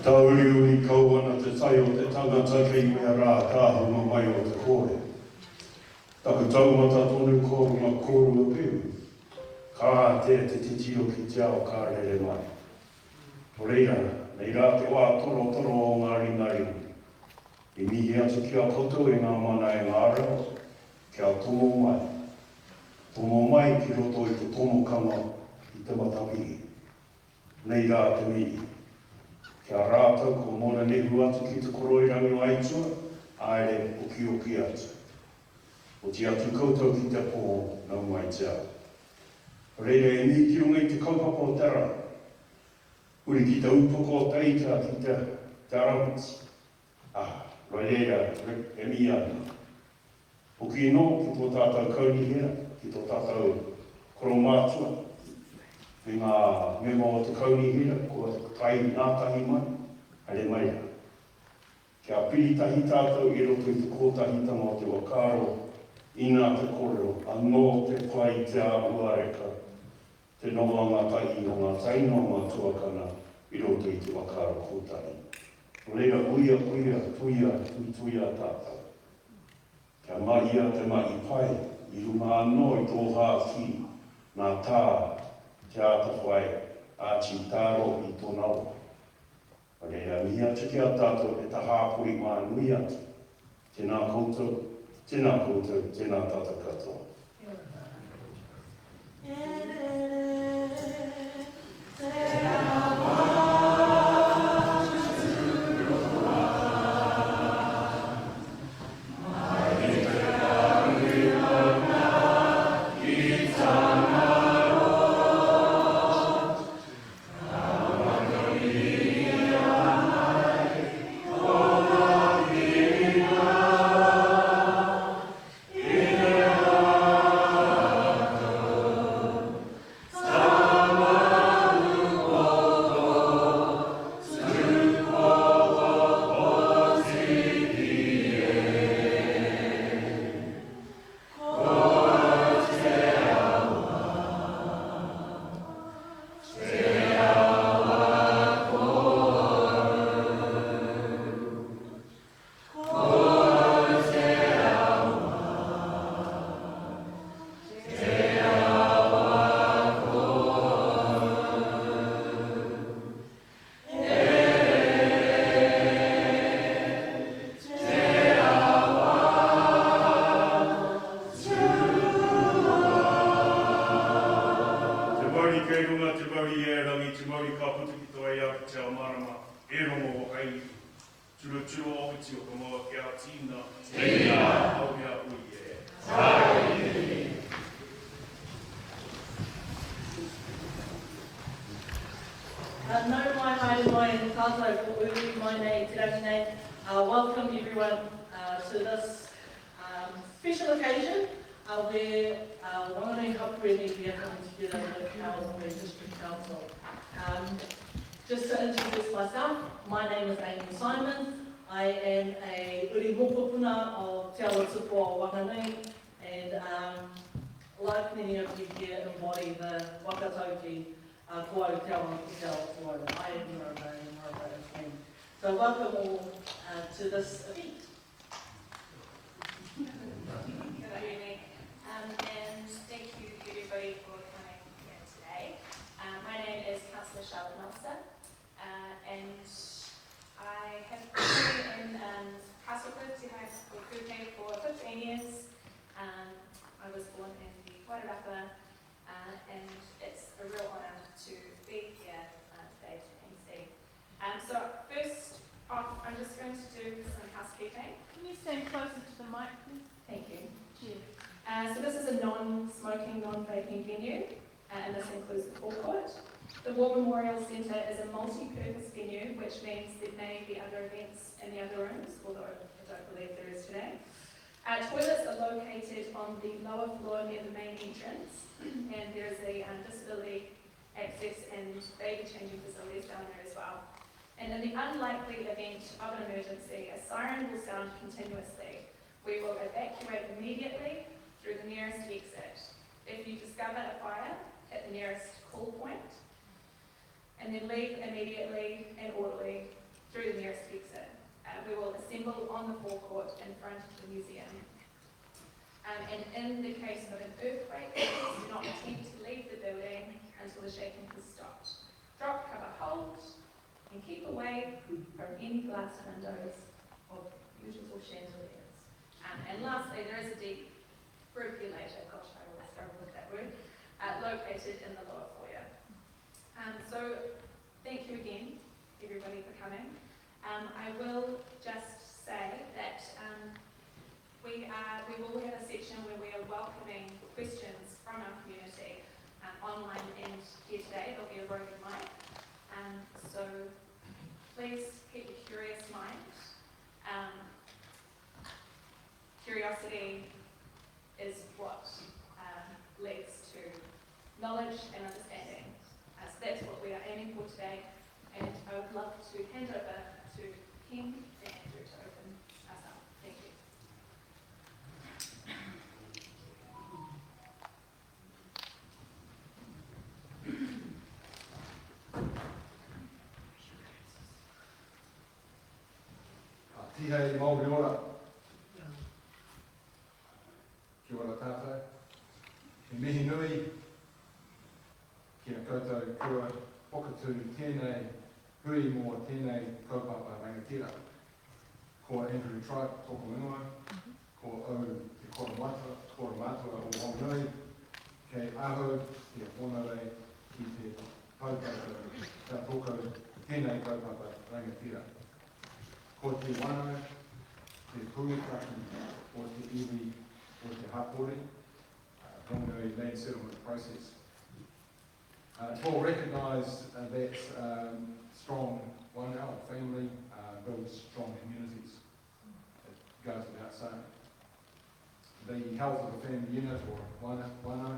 Tauriuri kauana te tai o te tangata kei mea rā tāhunga mai o te kore. Taku taumata tonu kōrunga kōrua piu. Kā te titi o ki te ao kā rere mai. O reira, nei rā te wā toro o ngā ringari. I mihi atu ki a koto e ngā mana e ngā reo, ki a tomo mai. Tomo mai ki roto i te tomo kama i te matapihi. Nei rā te mihi. Kia rātau ko mona nehu atu ki te koroi o aitua, aere o ki atu. O ti atu koutou ki te pō, nau mai te au. Reire e mi ki runga i te kaupapa o tera. Uri ki te upoko o teita ki te aramiti. Reira e mi anu. O ki no ki tō tātou kaunihia, ki tō tātou koromātua. Me ngā memo o te kaunihira, ko tai nātahi mai, haere mai. Kia piri tahi tātou i roto i te kōtahitanga o te wakaro, i ngā te kōrero, anō te pai te āuareka, te noanga tahi o ngā taino ngā tuakana i roto i te wakaro kōtahi. Reira uia, tuia tātou. Kia mahia te mahi pai, i runga anō i tō hāki, nā tā, te ata whai, āti tāro i tōnau. Reira, mihi atu ki a tātou e ta hāpuri mā nui atu. Tēnā koutou, tēnā tātou katoa. Welcome everyone to this special occasion where Whanganui Hapurini we are coming together with our District Council. Just to introduce myself, my name is Amy Simon. I am a uri mokopuna of Te Awa Tupua Whanganui, and like many of you here embody the Wakatauki Kuau Te Awa Te Awa Kuau. I am Marabai and Marabai is me. So welcome all to this event. Good evening, and thank you everybody for coming here today. My name is Councillor Charlotte Melster, and I have been in Castlewood, Te Hai for 15 years. I was born in the Wairarapa, and it's a real honour to be here today to MC. So first off, I'm just going to do some housekeeping. Can you stand closer to the mic, please? Thank you. Yeah. So this is a non-smoking, non-vaping venue, and this includes the forecourt. The War Memorial Centre is a multi-purpose venue, which means there may be other events in the other rooms, although I don't believe there is today. Toilets are located on the lower floor near the main entrance, and there is a disability access and baby changing facilities down there as well. And in the unlikely event of an emergency, a siren will sound continuously. We will evacuate immediately through the nearest exit. If you discover a fire, hit the nearest call point, and then leave immediately and orderly through the nearest exit. We will assemble on the forecourt in front of the museum. And in the case of an earthquake, please do not attempt to leave the building until the shaking has stopped. Drop, cover, hold, and keep away from any glass windows or beautiful chandeliers. And lastly, there is a defibrillator, gosh, I always struggle with that word, located in the lower foyer. So thank you again, everybody, for coming. I will just say that we will have a section where we are welcoming questions from our community online and here today. There'll be a roving mic. So please keep a curious mind. Curiosity is what leads to knowledge and understanding. So that's what we are aiming for today. And I would love to hand over to Ken and Andrew to open us up. Thank you. Tihei Māori ora. Kia ora tātou. He mihi nui. Kia koutou kua pokatu tēnei hui mō tēnei kaupapa rangatira. Ko Andrew Tribe tōku ingoa. Ko au te kora matua o Whanganui. Kei aho te whanarei ki te kaupapa ka tōku tēnei kaupapa rangatira. Ko te wano, te puataki o te iwi o te hapori, Whanganui land settlement process. It's well recognised that strong whānau family builds strong communities. It goes without saying. The health of the family unit, or whānau,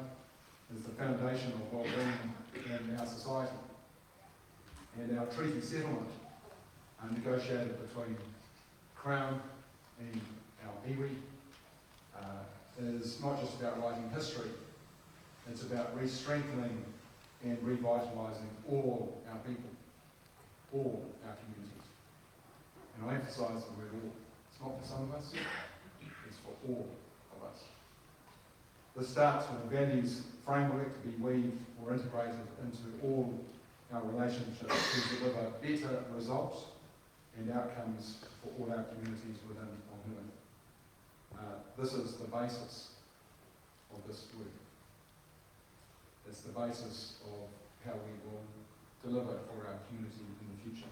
is the foundation of well-being in our society. And our treaty settlement, negotiated between Crown and our iwi, is not just about writing history, it's about re-strengthening and revitalising all our people, all our communities. And I emphasise the word all. It's not for some of us, it's for all of us. This starts with a values framework to be weaved or integrated into all our relationships to deliver better results and outcomes for all our communities within Whanganui. This is the basis of this work. It's the basis of how we will deliver for our community in the future.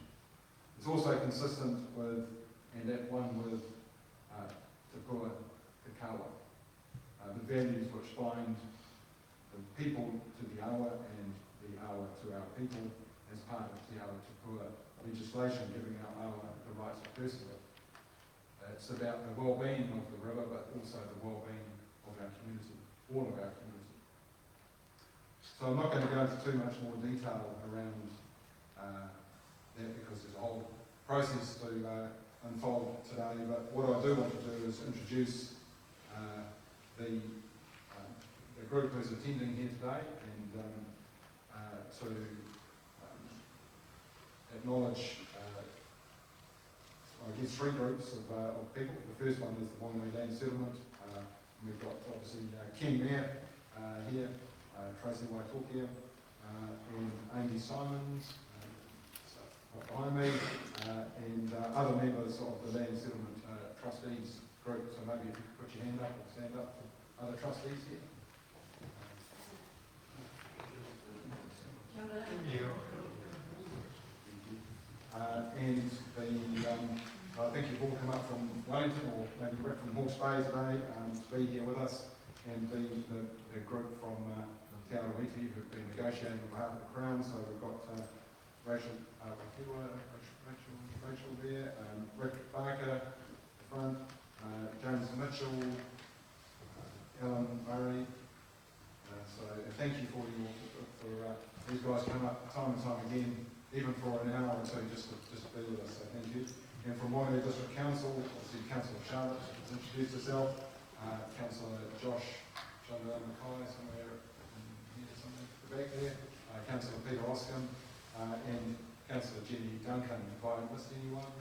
It's also consistent with, and at one with, Te Pua, Te Kawa, the values which bind the people to the awa and the awa to our people as part of Te Awa Te Pua legislation, giving our awa the rights of personhood. it's about the well-being of the river, but also the well-being of our community, all of our community. So I'm not going to go into too much more detail around that because there's a whole process to unfold today, but what I do want to do is introduce the group who's attending here today and to acknowledge I guess three groups of people. The first one is the Whanganui Land Settlement. We've got obviously Ken Mayer here, Tracy Waitokia, and Amy Simons behind me, and other members of the Land Settlement Trustees group. So maybe if you could put your hand up or stand up for other trustees here. And I think you've all come up from Wellington or maybe from Hawke's Bay today to be here with us, and the group from Te Arawiti who've been negotiating on behalf of the Crown. So we've got Rachel there, Rick Barker at the front, James Mitchell, Alan Murray. So thank you for these guys coming up time and time again, even for an hour or two, just to be with us. So thank you. And from Whanganui District Council, obviously Councillor Charlotte has introduced herself, Councillor Josh Mackay somewhere back there, Councillor Peter Oscom, and Councillor Jenny Duncan. If I missed anyone,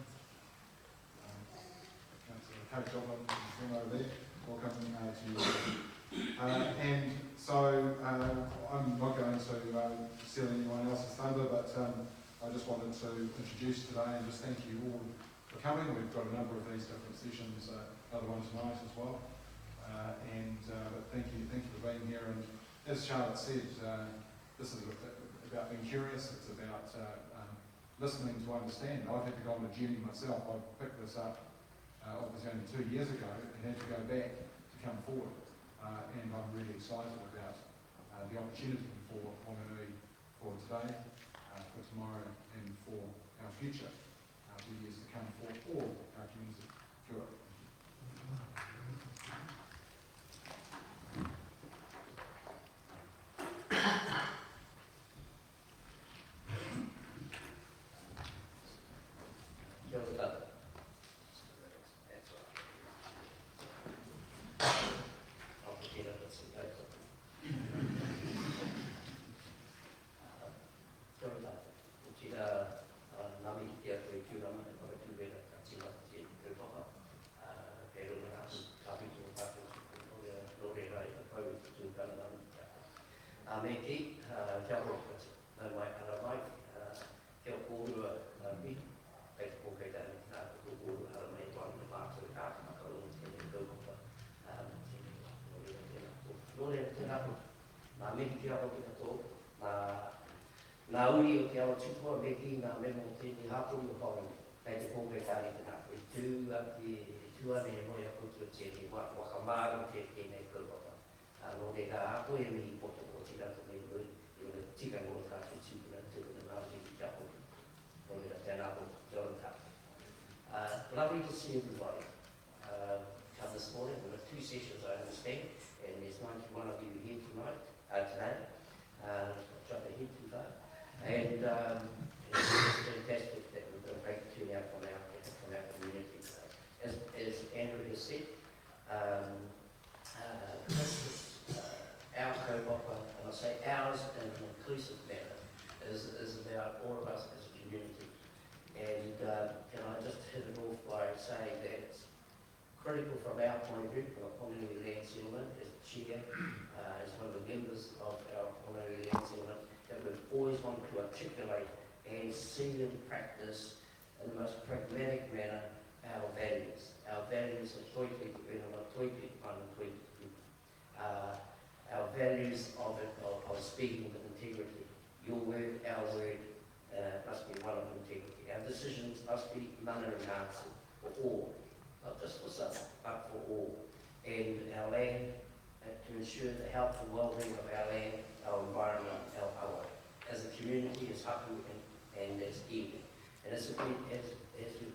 Councillor Kate Joblin from over there, welcome to you. And so I'm not going to steal anyone else's thunder, but I just wanted to introduce today and just thank you all for coming. We've got a number of these different sessions, another one tonight as well. But thank you for being here. And as Charlotte said, this is about being curious. It's about listening to understand. I've had to go on a journey myself. I picked this up obviously only 2 years ago and had to go back to come forward. And I'm really excited about the opportunity for Whanganui for today, for tomorrow, and for our future, for years to come for all our community. Kia ora. Meki, kia ora, nau mai ara mai, kia kōrero nami, kei te pōkei tani nā te kōrero ara mai wāna mātua kā makaronu tēnei kaupapa, tēnei tēnā ko, nā meki kia ora ki kato, nā uri o te awa tupua meki, nā memo tēnei hapuri o whaongi, kei te pōkei tani tēnā koe, tūane e moi a koutua tēnei wakamāra tēnei kaupapa. Nō te kā a koe mihi poto o te rata mei rui, i o tika ngō tā te tūpuna tūpuna nāri ki kia hoi. Nō te tēnā ko te orata. Lovely to see everybody. Come this morning, there were 2 sessions I understand, and there's 91 of you here tonight, today. Jump ahead too far. And it's fantastic that we've got a great turnout from our community. As Andrew has said, our kaupapa, and I say ours in an inclusive manner, is about all of us as a community. And can I just hit it off by saying that it's critical from our point of view, from a Whanganui Land Settlement, as the chair, as one of the members of our Whanganui Land Settlement, that we've always wanted to articulate and see in practice in the most pragmatic manner our values. Our values of toiti, our values of speaking with integrity. Your word, our word, must be one of integrity. Our decisions must be mana and answer for all, not just for some, but for all. And our land, to ensure the health and well-being of our land, our environment, our awa, as a community, as hapu and as iwi. And as we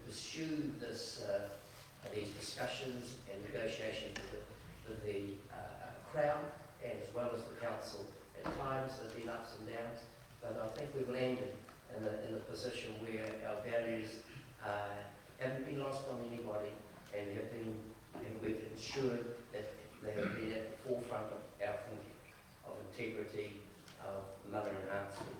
pursue this these discussions and negotiations with the Crown, and as well as the Council. At times there have been ups and downs, but I think we've landed in a position where our values haven't been lost on anybody, and we've ensured that they have been at the forefront of our thinking, of integrity, of mother enhancement,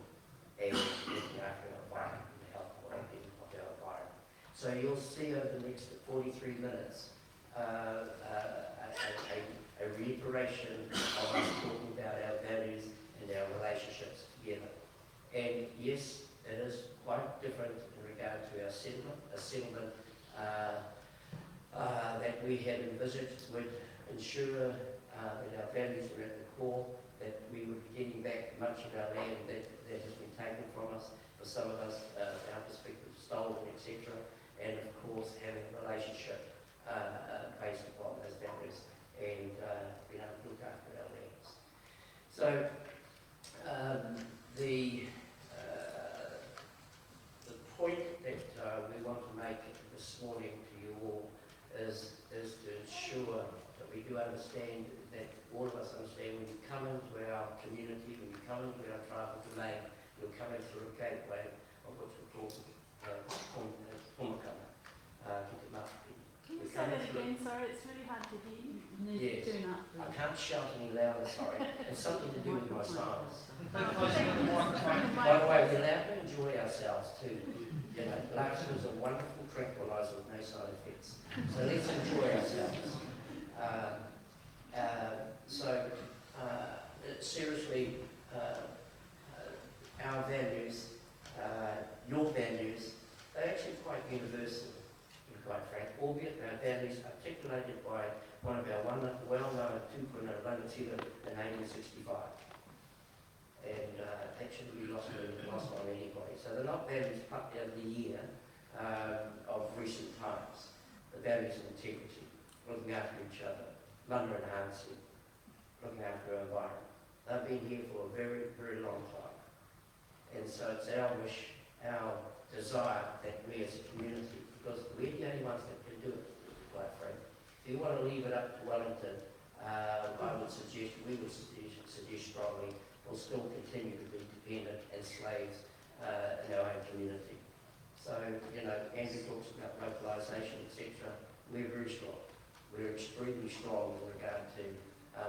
and looking after our environment and the health and well-being of our environment. So you'll see over the next 43 minutes a reiteration of us talking about our values and our relationships together. And yes, it is quite different in regard to our settlement. A settlement that we had envisaged would ensure that our values were at the core, that we would be getting back much of our land that has been taken from us, for some of us, our perspective, stolen, etc. And of course, having a relationship based upon those values and being able to look after our lands. So the point that we want to make this morning to you all is to ensure that we do understand, that all of us understand, when you come into our community, when you come into our tribal domain, you're coming through a gateway of what we call Pumakana. Can you say that again? Sorry, it's really hard to hear. Yes, I can't shout any louder, sorry. It's something to do with my sinus. By the way, we're allowed to enjoy ourselves too. You know, laughter is a wonderful tranquilizer with no side effects. So let's enjoy ourselves. Seriously, our values, your values, they're actually quite universal, to be quite frank, albeit our values articulated by one of our well-known tūpuna rangatira in 1865. And actually we lost on anybody. So they're not values plucked out of the year of recent times. The values of integrity, looking after each other, mother enhancing, looking after our environment. They've been here for a very, very long time. And so it's our wish, our desire that we as a community, because we're the only ones that can do it, quite frankly. If you want to leave it up to Wellington, we would suggest strongly, we'll still continue to be dependent and slaves in our own community. So, you know, Andrew talks about localisation, etc. We're very strong. We're extremely strong in regard to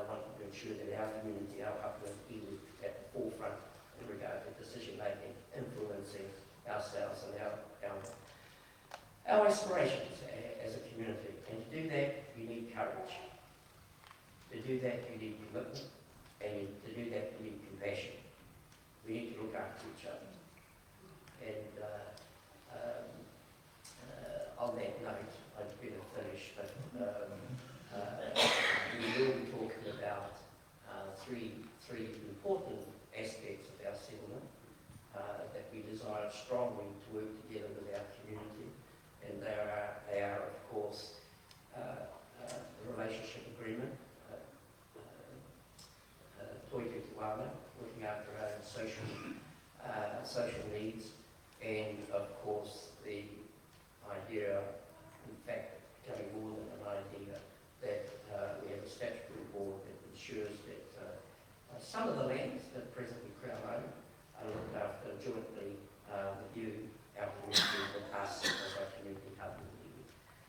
wanting to ensure that our community, our upland, is at the forefront in regard to decision making, influencing ourselves and our aspirations as a community. And to do that, you need courage. To do that, you need commitment. And to do that, we need compassion. We need to look after each other. And on that note, I'd better finish, but we will be talking about three important aspects of our settlement that we desire strongly to work together with our community. And they are of course, the relationship agreement, looking after our own social needs, and of course the idea, in fact, becoming more than an idea, that we have a statutory board that ensures that some of the lands that presently Crown own are looked after jointly with you, our community, and us as our community hub.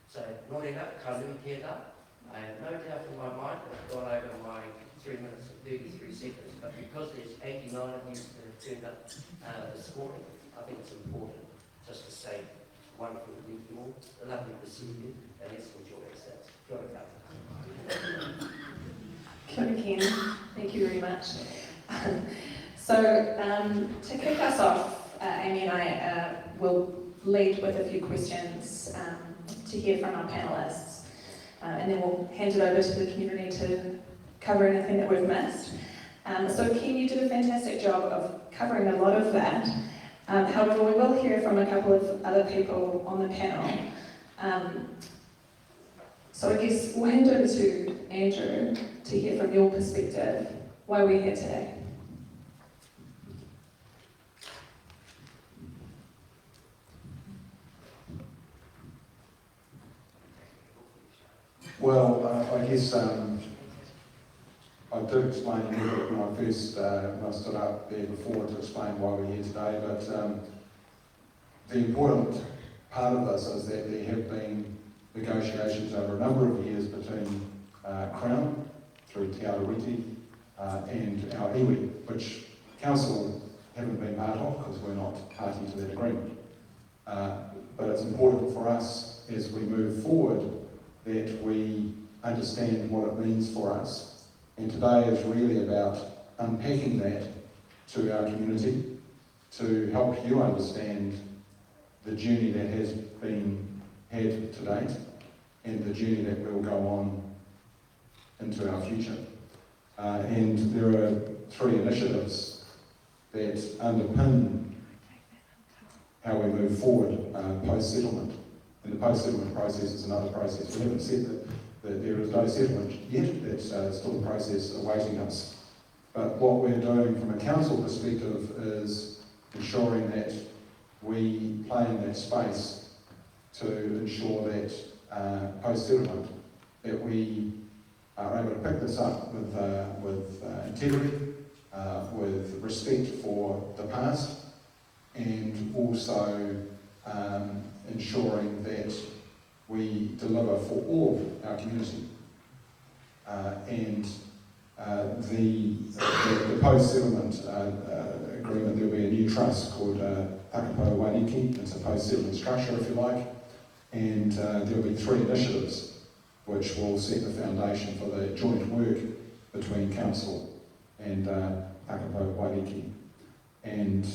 So, Norena, ka nui tēnā. I have no doubt in my mind that I've gone over my 3 minutes and 33 seconds, but because there's 89 of you that have turned up this morning, I think it's important just to say wonderful to meet you all, lovely to see you, and let's enjoy ourselves. Kia ora koutou. Kia ora, Ken. Thank you very much. So, to kick us off, Amy and I will lead with a few questions to hear from our panellists. And then we'll hand it over to the community to cover anything that we've missed. So Ken, you did a fantastic job of covering a lot of that. However, we will hear from a couple of other people on the panel. So I guess we'll hand over to Andrew to hear from your perspective why we're here today. Well, I guess I did explain a little bit when I first when I stood up there before to explain why we're here today, but the important part of this is that there have been negotiations over a number of years between Crown, through Te Arawiti, and our iwi, which Council haven't been part of because we're not party to that agreement. But it's important for us as we move forward that we understand what it means for us. And today is really about unpacking that to our community, to help you understand the journey that has been had to date and the journey that will go on into our future. And there are 3 initiatives that underpin how we move forward post-settlement. And the post-settlement process is another process. We haven't said that there is no settlement yet, that's still a process awaiting us. But what we're doing from a council perspective is ensuring that we play in that space to ensure that post-settlement, that we are able to pick this up with integrity, with respect for the past, and also ensuring that we deliver for all our community. The post-settlement agreement, there'll be a new trust called Takapo Wainiki. It's a post-settlement structure, if you like, and there'll be 3 initiatives which will set the foundation for the joint work between Council and Takapo Wainiki. And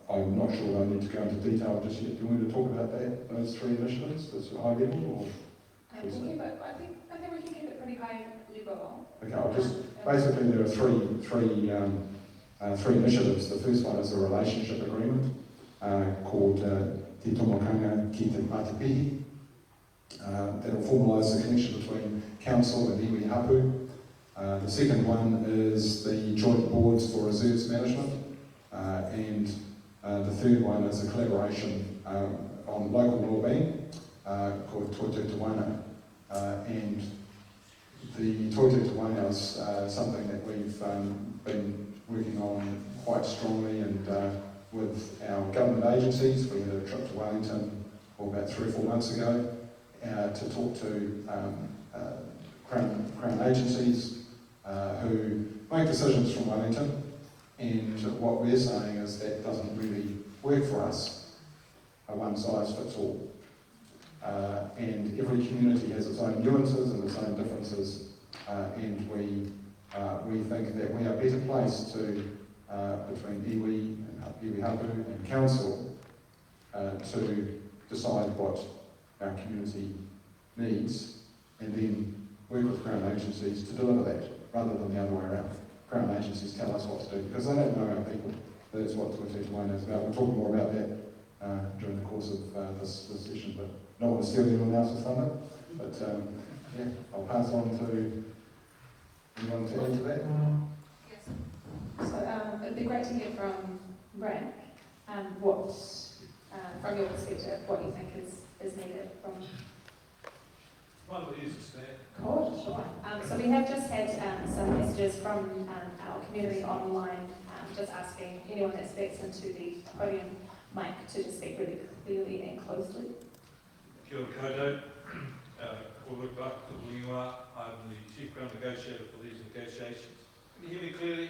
I'm not sure I need to go into detail just yet. Do you want me to talk about that, those 3 initiatives? That's high level, or? I think we can keep it pretty high level. Okay, I'll just, basically there are three initiatives. The first one is a relationship agreement called Te Tomokanga Ki Te Mātipihi. That will formalise the connection between Council and iwi hapu. The second one is the joint boards for reserves management. And the third one is a collaboration on local wellbeing called Toitū Te Wainau. And the Toitū Te Wainau is something that we've been working on quite strongly, and with our government agencies. We had a trip to Wellington about 3 or 4 months ago to talk to Crown agencies who make decisions from Wellington. And what we're saying is that doesn't really work for us, a one size fits all. And every community has its own nuances and its own differences, and we think that we are better placed to, between iwi hapu and Council, to decide what our community needs, and then work with Crown agencies to deliver that, rather than the other way around. Crown agencies tell us what to do, because they don't know our people. That's what Toitū Te Wainau is about. We'll talk more about that during the course of this session, but not want to steal anyone else's thunder. But yeah, I'll pass on to anyone to add to that. Yes. So it'd be great to hear from Brad, what, from your perspective, what you think is needed from. Cool, sure. So we have just had some messages from our community online, just asking anyone that speaks into the podium mic to just speak really clearly and closely. Kia ora koutou. Kōrero to Wingoa. I'm the Chief Crown Negotiator for these negotiations. Can you hear me clearly?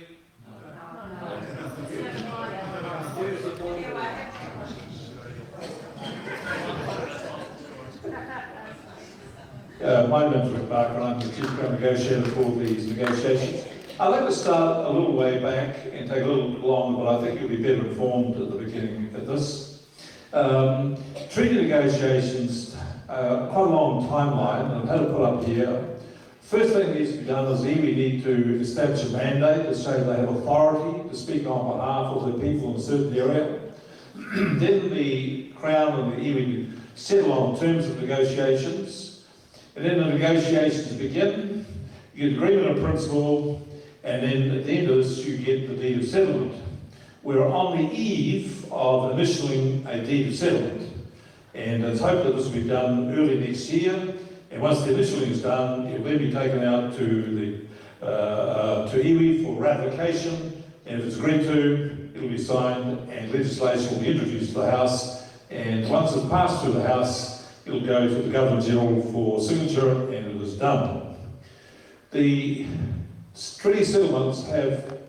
My name's Rick Barker, and I'm the Chief Crown Negotiator for these negotiations. I'd like to start a little way back and take a little longer, but I think you'll be better informed at the beginning of this. Treaty negotiations, quite a long timeline, and I've had it put up here. First thing that needs to be done is we need to establish a mandate to say they have authority to speak on behalf of the people in a certain area. Then the Crown and the iwi settle on terms of negotiations. And then the negotiations begin, you get agreement of principle, and then at the end of this you get the deed of settlement. We're on the eve of initialing a deed of settlement, and it's hoped that this will be done early next year, And once the initialing is done, it will then be taken out to iwi for ratification, and if it's agreed to, it will be signed and legislation will be introduced to the House, and once it's passed through the House, it will go to the Governor-General for signature, and it is done. The treaty settlements have,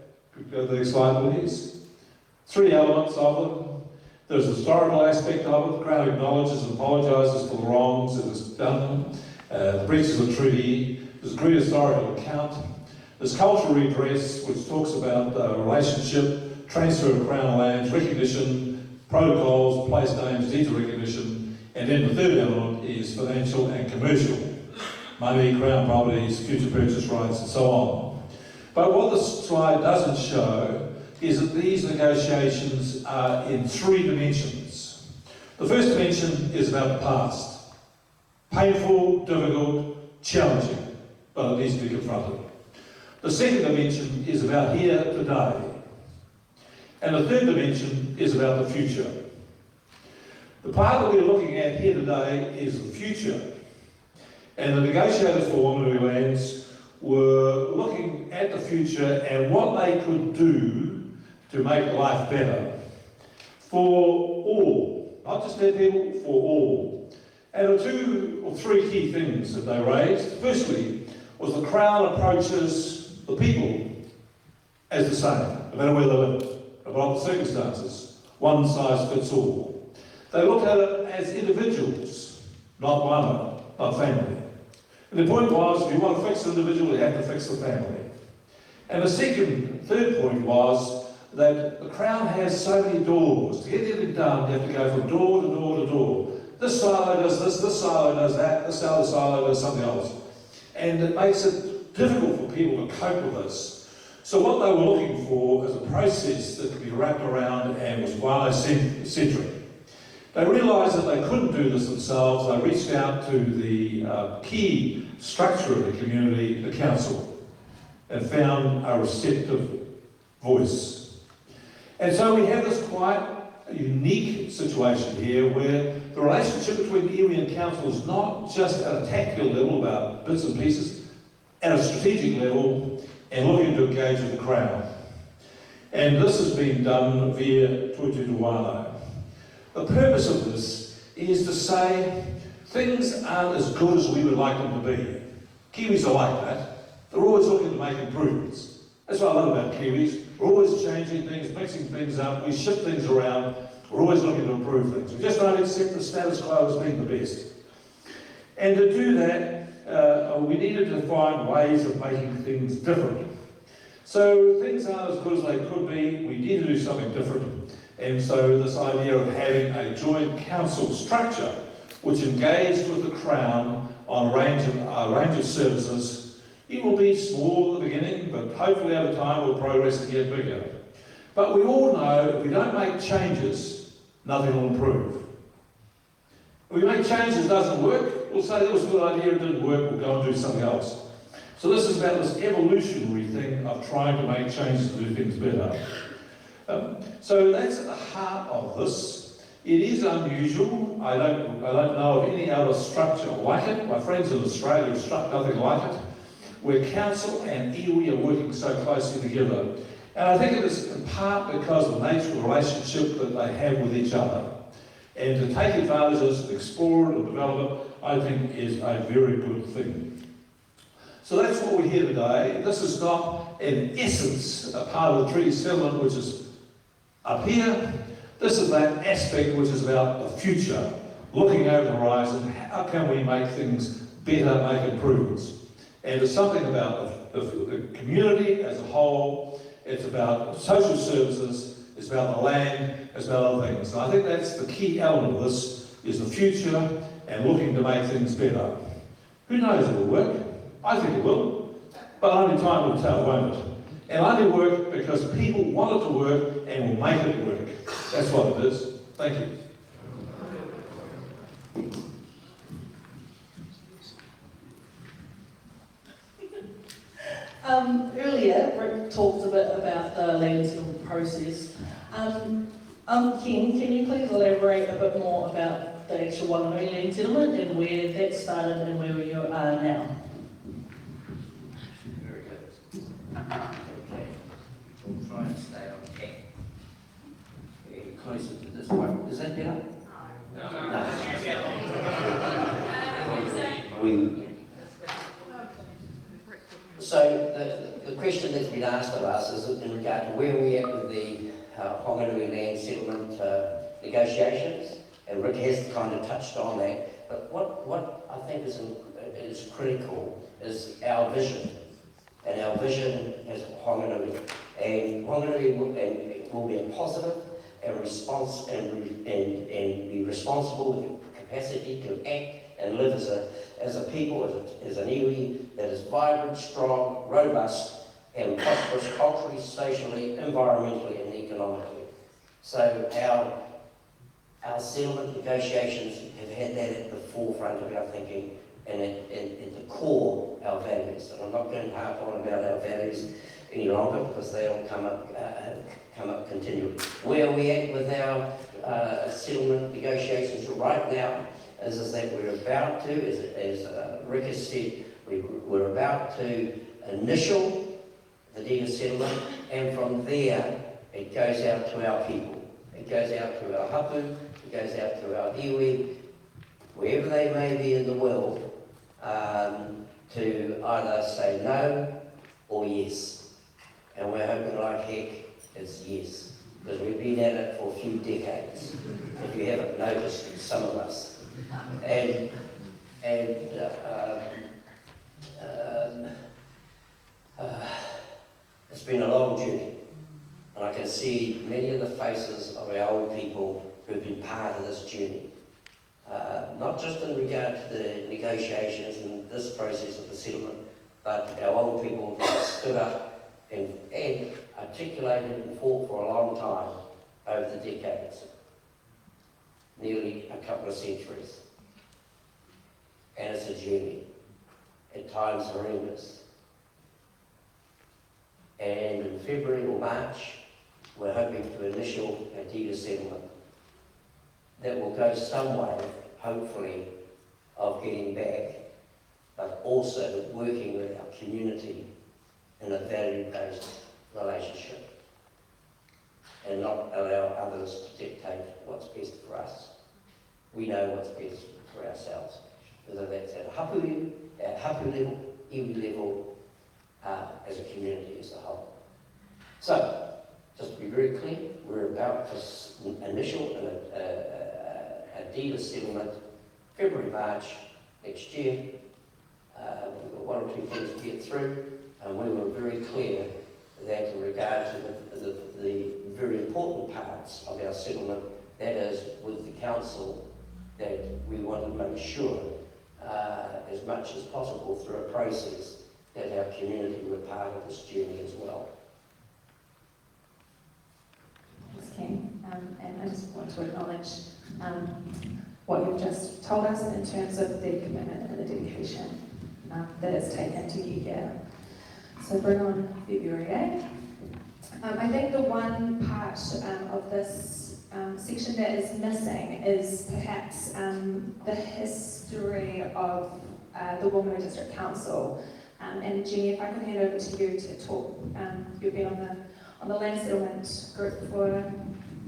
go to the next slide please, 3 elements of them. There's the historical aspect of it. The Crown acknowledges and apologises for the wrongs it has done, the breaches of the treaty. There's a great historical account. There's cultural redress, which talks about the relationship, transfer of Crown lands, recognition, protocols, place names, deeds of recognition, and then the third element is financial and commercial. Money, Crown properties, future purchase rights, and so on. But what this slide doesn't show is that these negotiations are in 3 dimensions. The first dimension is about the past. Painful, difficult, challenging, but it needs to be confronted. The second dimension is about here today. And the third dimension is about the future. The part that we're looking at here today is the future. And the negotiators for Whanganui Lands were looking at the future and what they could do to make life better for all, not just their people, for all. And there were 2 or 3 key things that they raised. Firstly, was the Crown approaches the people as the same, no matter where they live, about the circumstances. One size fits all. They looked at it as individuals, not one, not family. And the point was, if you want to fix the individual, you have to fix the family. And the third point was that the Crown has so many doors. To get anything done, you have to go from door to door to door. This silo does this silo does that, this other silo does something else. And it makes it difficult for people to cope with this. So what they were looking for is a process that could be wrapped around and was wildlife-centric. They realised that they couldn't do this themselves. They reached out to the key structure of the community, the council, and found a receptive voice. And so we have this quite unique situation here where the relationship between iwi and council is not just at a tactical level about bits and pieces, at a strategic level and looking to engage with the Crown. And this has been done via Tuitu Wānau. The purpose of this is to say things aren't as good as we would like them to be. Kiwis are like that. They're always looking to make improvements. That's what I love about Kiwis. We're always changing things, mixing things up, we shift things around, we're always looking to improve things. We just don't accept the status quo as being the best. And to do that, we needed to find ways of making things different. So things aren't as good as they could be, we need to do something different. And so this idea of having a joint council structure which engaged with the Crown on a range of services. It will be small at the beginning, but hopefully over time we'll progress and get bigger. But we all know if we don't make changes, nothing will improve. If we make changes, it doesn't work, we'll say that was a good idea, it didn't work, we'll go and do something else. So this is about this evolutionary thing of trying to make changes to do things better. So that's at the heart of this. It is unusual. I don't know of any other structure like it. My friends in Australia have struck nothing like it, where council and iwi are working so closely together. And I think it is in part because of the nature of the relationship that they have with each other. And to take advantage of this, explore it and develop it, I think is a very good thing. So that's what we're here today. This is not, in essence, a part of the treaty settlement which is up here. This is that aspect which is about the future, looking over the horizon, how can we make things better, make improvements. And it's something about the community as a whole, it's about social services, it's about the land, it's about other things. And I think that's the key element of this, is the future and looking to make things better. Who knows if it will work? I think it will, but only time will tell, won't it? And only work because people want it to work and will make it work. That's what it is. Thank you. Earlier, Rick talked a bit about the land settlement process. Ken, can you please elaborate a bit more about the actual Whanganui land settlement and where that started and where we are now. Very good. Okay. We'll try and stay on track. Getting closer to this one. Is that better? No. So the question that's been asked of us is in regard to where we are at with the Whanganui land settlement negotiations, and Rick has kind of touched on that. But what I think is critical is our vision, and our vision as Whanganui. And Whanganui will be a positive and response and be responsible with the capacity to act and live as a people, as an iwi that is vibrant, strong, robust, and prosperous culturally, socially, environmentally, and economically. So our settlement negotiations have had that at the forefront of our thinking and at the core our values. And I'm not going to harp on about our values any longer because they all come up continually. Where are we at with our settlement negotiations right now is that we're about to, as Rick has said, we're about to initial the deed of settlement, and from there it goes out to our people. It goes out to our hapu, it goes out to our iwi, wherever they may be in the world, to either say no or yes. And we're hoping like heck it's yes, because we've been at it for a few decades, if you haven't noticed, some of us. And it's been a long journey, and I can see many of the faces of our old people who've been part of this journey. Not just in regard to the negotiations and this process of the settlement, but our old people that stood up and articulated and fought for a long time over the decades, nearly a couple of centuries. And it's a journey, at times horrendous. And in February or March, we're hoping to initial a deed of settlement that will go some way, hopefully, of getting back, but also working with our community in a value-based relationship and not allow others to dictate what's best for us. We know what's best for ourselves, whether that's at a hapu level, iwi level, as a community as a whole. So, just to be very clear, we're about to initial a deed of settlement February, March next year. We've got one or two things to get through, and we were very clear that in regard to the very important parts of our settlement, that is with the council, that we want to make sure as much as possible through a process that our community were part of this journey as well. Thanks, Ken. And I just want to acknowledge what you've just told us in terms of the commitment and the dedication that it's taken to get here. So bring on February 8th. I think the one part of this section that is missing is perhaps the history of the Whanganui District Council. And Jenny, if I could hand over to you to talk, you've been on the land settlement group for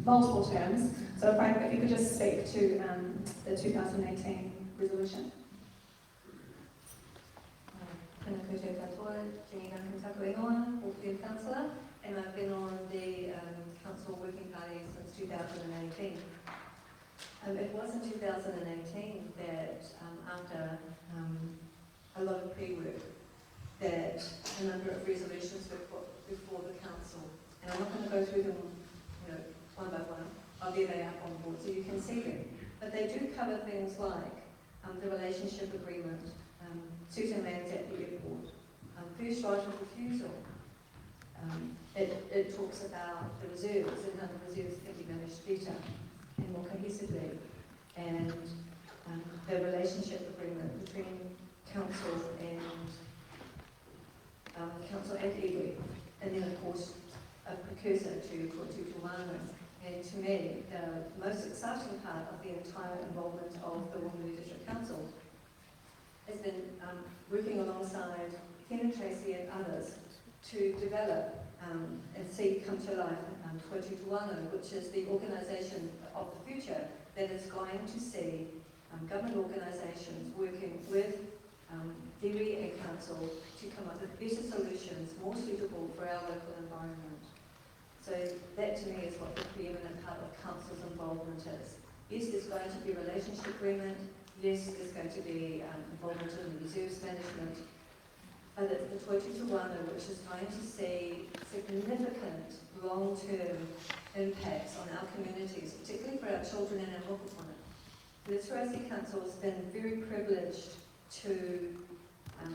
multiple terms. So if you could just speak to the 2018 resolution. Tēnā koutou katoa, Jenny Duncan Takuingoa, Auckland Councillor, and I've been on the Council Working Party since 2018. It was in 2018 that after a lot of pre-work, that a number of resolutions were put before the Council. And I'm not going to go through them one by one. I'll leave they up on board so you can see them. But they do cover things like the relationship agreement, certain lands at the airport, first right of refusal. It talks about the reserves and how the reserves can be managed better and more cohesively. And the relationship agreement between council and iwi. And then of course a precursor to Ko Tutu Manu and And to me, the most exciting part of the entire involvement of the Whanganui District Council has been working alongside Ken and Tracy and others to develop and see come to life Toitu Tuano, which is the organisation of the future that is going to see government organisations working with Iwi and Council to come up with better solutions, more suitable for our local environment. So that to me is what the preeminent part of Council's involvement is. Yes, there's going to be a relationship agreement. Yes, there's going to be involvement in the reserves management. But it's the Toitu Tuano which is going to see significant long-term impacts on our communities, particularly for our children and our mokopuna. The Turaisi Council has been very privileged to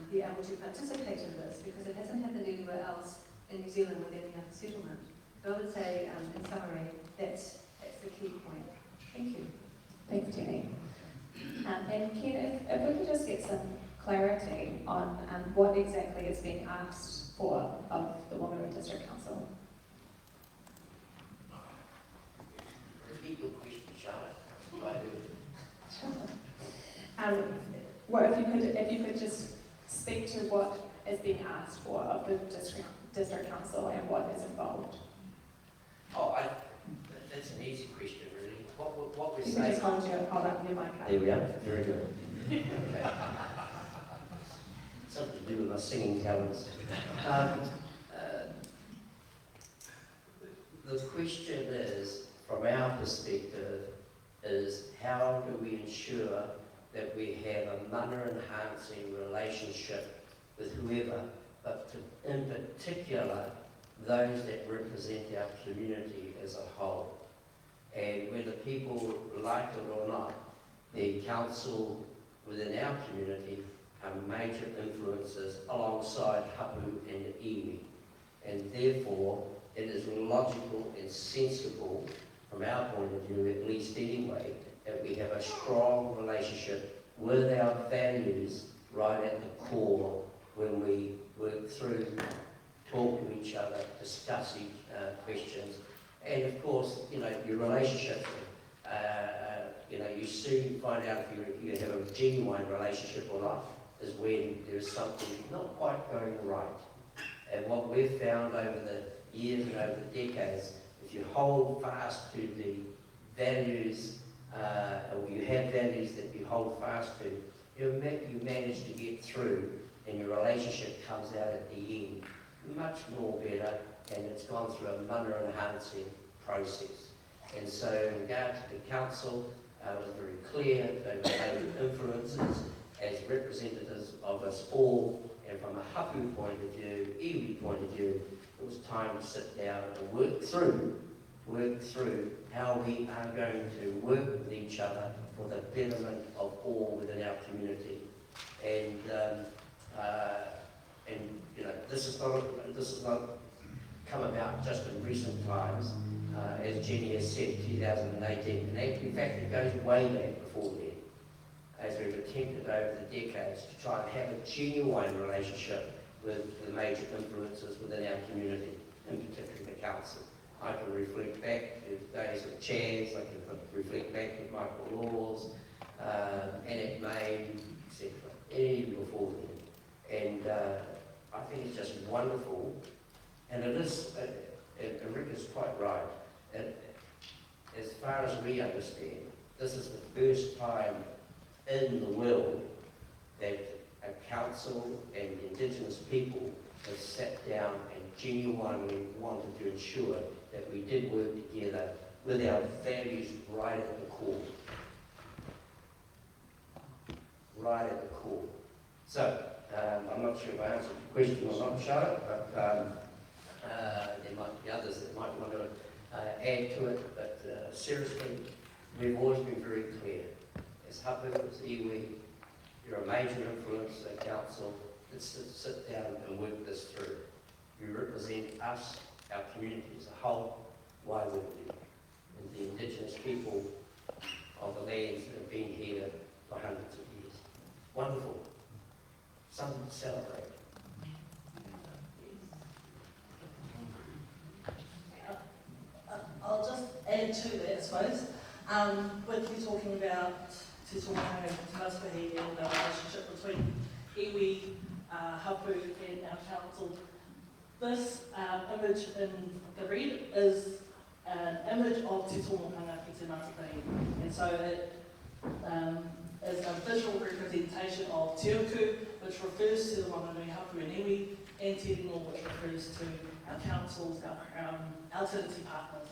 be able to participate in this because it hasn't happened anywhere else in New Zealand with any other settlement. So I would say, in summary, that's the key point. Thank you. Thanks, Jenny. And Ken, if we could just get some clarity on what exactly is being asked for of the Whanganui District Council. Repeat your question, Charlotte. Well, if you could just speak to what is being asked for of the district council and what is involved. Oh, that's an easy question, really. What we're You can saying. just hold up your mic. There we go. Very good. Okay. Something to do with my singing talents. The question is, from our perspective, is how do we ensure that we have a mana-enhancing relationship with whoever, but in particular, those that represent our community as a whole. And whether people like it or not, the council within our community are major influences alongside hapu and iwi. And therefore, it is logical and sensible, from our point of view at least anyway, that we have a strong relationship with our values right at the core when we work through, talk to each other, discuss questions. And of course, your relationship, you soon find out if you have a genuine relationship or not, is when there's something not quite going right. And what we've found over the years and over the decades, if you hold fast to the values, or you have values that you hold fast to, you manage to get through, and your relationship comes out at the end much more better, and it's gone through a mana-enhancing process. And so in regard to the council, it was very clear that they were influences as representatives of us all, and from a hapu point of view, iwi point of view, it was time to sit down and work through how we are going to work with each other for the betterment of all within our community. And this has not come about just in recent times, as Jenny has said, 2018. And in fact, it goes way back before then, as we've attempted over the decades to try and have a genuine relationship with the major influences within our community, in particular the council. I can reflect back to the days of Chaz, I can reflect back to Michael Laws, Annette May, etc., even before then. And I think it's just wonderful, and it is, and Rick is quite right, as far as we understand, this is the first time in the world that a council and Indigenous people have sat down and genuinely wanted to ensure that we did work together with our values right at the core. Right at the core. So, I'm not sure if I answered the question or not, Charlotte, but there might be others that might want to add to it, but seriously, we've always been very clear. As hapu, as iwi, you're a major influence in the council. Let's sit down and work this through. You represent us, our community as a whole. Why would you? And the Indigenous people of the lands that have been here for hundreds of years. Wonderful. Something to celebrate. I'll just add to that, I suppose, with you talking about Te Tōmahanga Te Matapahi and the relationship between iwi, hapu and our council. This image in the red is an image of Te Tōmahanga Te Matapahi, and so it is a visual representation of Te Uku, which refers to the Wanganui hapu and iwi, and Te Rino, which refers to our councils, our Tiriti partners.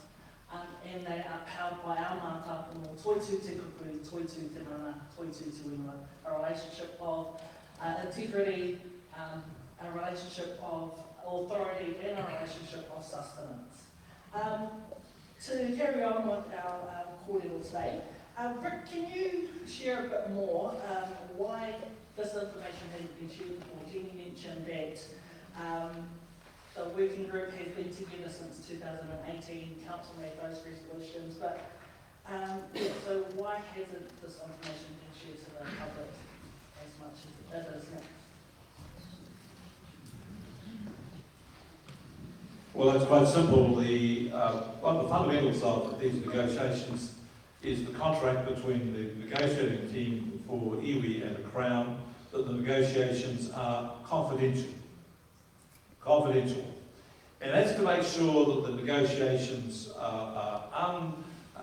And they are powered by our mātāpono, toitu te kupu, toitu te mana, toitu te whenua, a relationship of integrity, a relationship of authority, and a relationship of sustenance. To carry on with our kōrero today, Rick, can you share a bit more why this information hasn't been shared before? Jenny mentioned that the working group has been together since 2018, council made those resolutions, but so why hasn't this information been shared to the public as much as it is now? Well, it's quite simple. One of the fundamentals of these negotiations is the contract between the negotiating team for iwi and the Crown, that the negotiations are confidential. Confidential. And that's to make sure that the negotiations are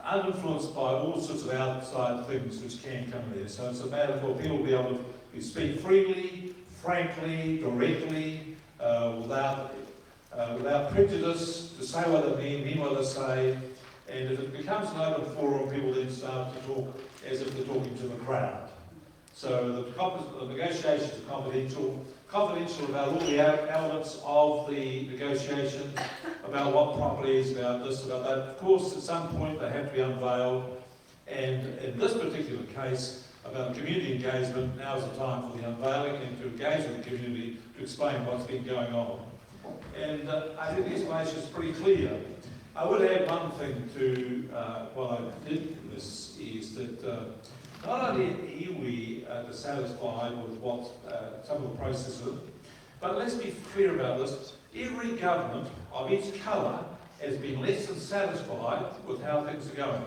uninfluenced by all sorts of outside things which can come there. So it's a matter for people to be able to speak freely, frankly, directly, without prejudice, to say what they mean what they say. And if it becomes an open forum, people then start to talk as if they're talking to the crowd. So the negotiations are confidential about all the elements of the negotiation, about what property is, about this, about that. Of course, at some point they have to be unveiled, and in this particular case, about community engagement, now's the time for the unveiling and to engage with the community to explain what's been going on. And I think the explanation is pretty clear. I would add one thing to what I did in this, is that not only are we dissatisfied with what some of the processes are, but let's be clear about this. Every government of each colour has been less than satisfied with how things are going.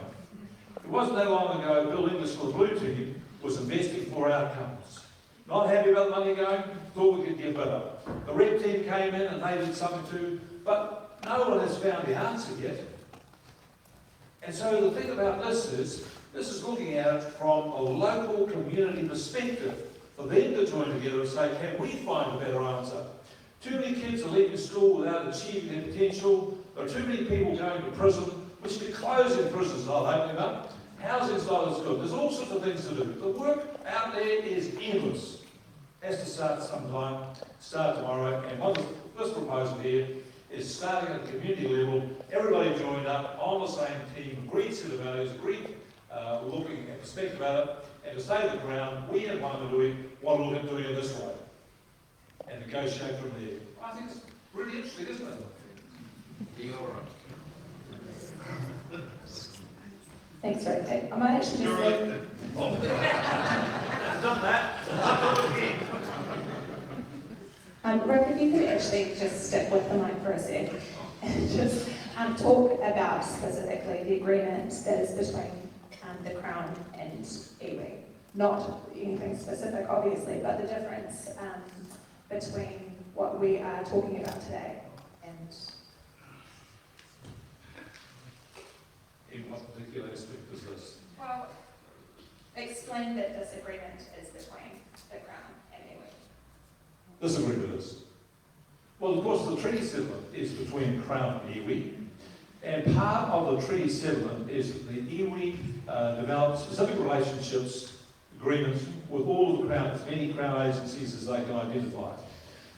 It wasn't that long ago Bill English for the Blue Team was investing for outcomes. Not happy about the money going, thought we could get better. The Red Team came in and they did something too, but no one has found the answer yet. And so the thing about this is looking at it from a local community perspective, for them to join together and say, can we find a better answer? Too many kids are leaving school without achieving their potential. There are too many people going to prison. We should be closing prisons, not opening them up. Housing's not as good. There's all sorts of things to do. The work out there is endless. Has to start sometime, start tomorrow, and what this proposal here is starting at the community level, everybody joined up on the same team, agreed set of values, agreed looking at perspective about it, and to say to the Crown, we in Wanganui want to look at doing it this way, and negotiate from there. I think it's really interesting, isn't it? You're right. Thanks, Rick. I might actually just say... I've done that. Rick, if you could actually just stick with the mic for a sec and just talk about specifically the agreement that is between the Crown and iwi. Not anything specific, obviously, but the difference between what we are talking about today and... In what particular aspect is this? Well, explain that this agreement is between the Crown and iwi. This agreement is. Well, of course, the treaty settlement is between Crown and iwi, and part of the treaty settlement is that the iwi develop specific relationships, agreements with all of the Crown, as many Crown agencies as they can identify.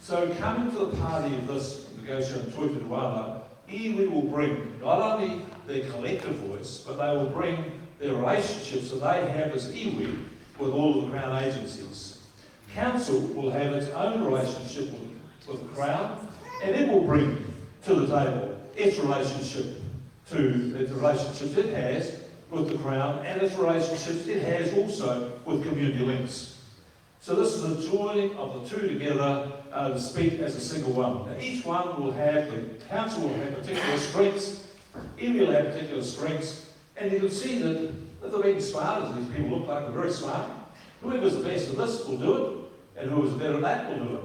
So, coming to the party of this negotiation, Tui Te Wāna, iwi will bring not only their collective voice, but they will bring their relationships that they have as iwi with all of the Crown agencies. Council will have its own relationship with the Crown, and it will bring to the table its relationship to the relationships it has with the Crown and its relationships it has also with community links. So this is a joining of the two together to speak as a single one. Now each one will have, the Council will have particular strengths Iwi will have particular strengths, and you can see that they're being smart, as these people look like, they're very smart. Whoever's the best at this will do it, and whoever's better at that will do it.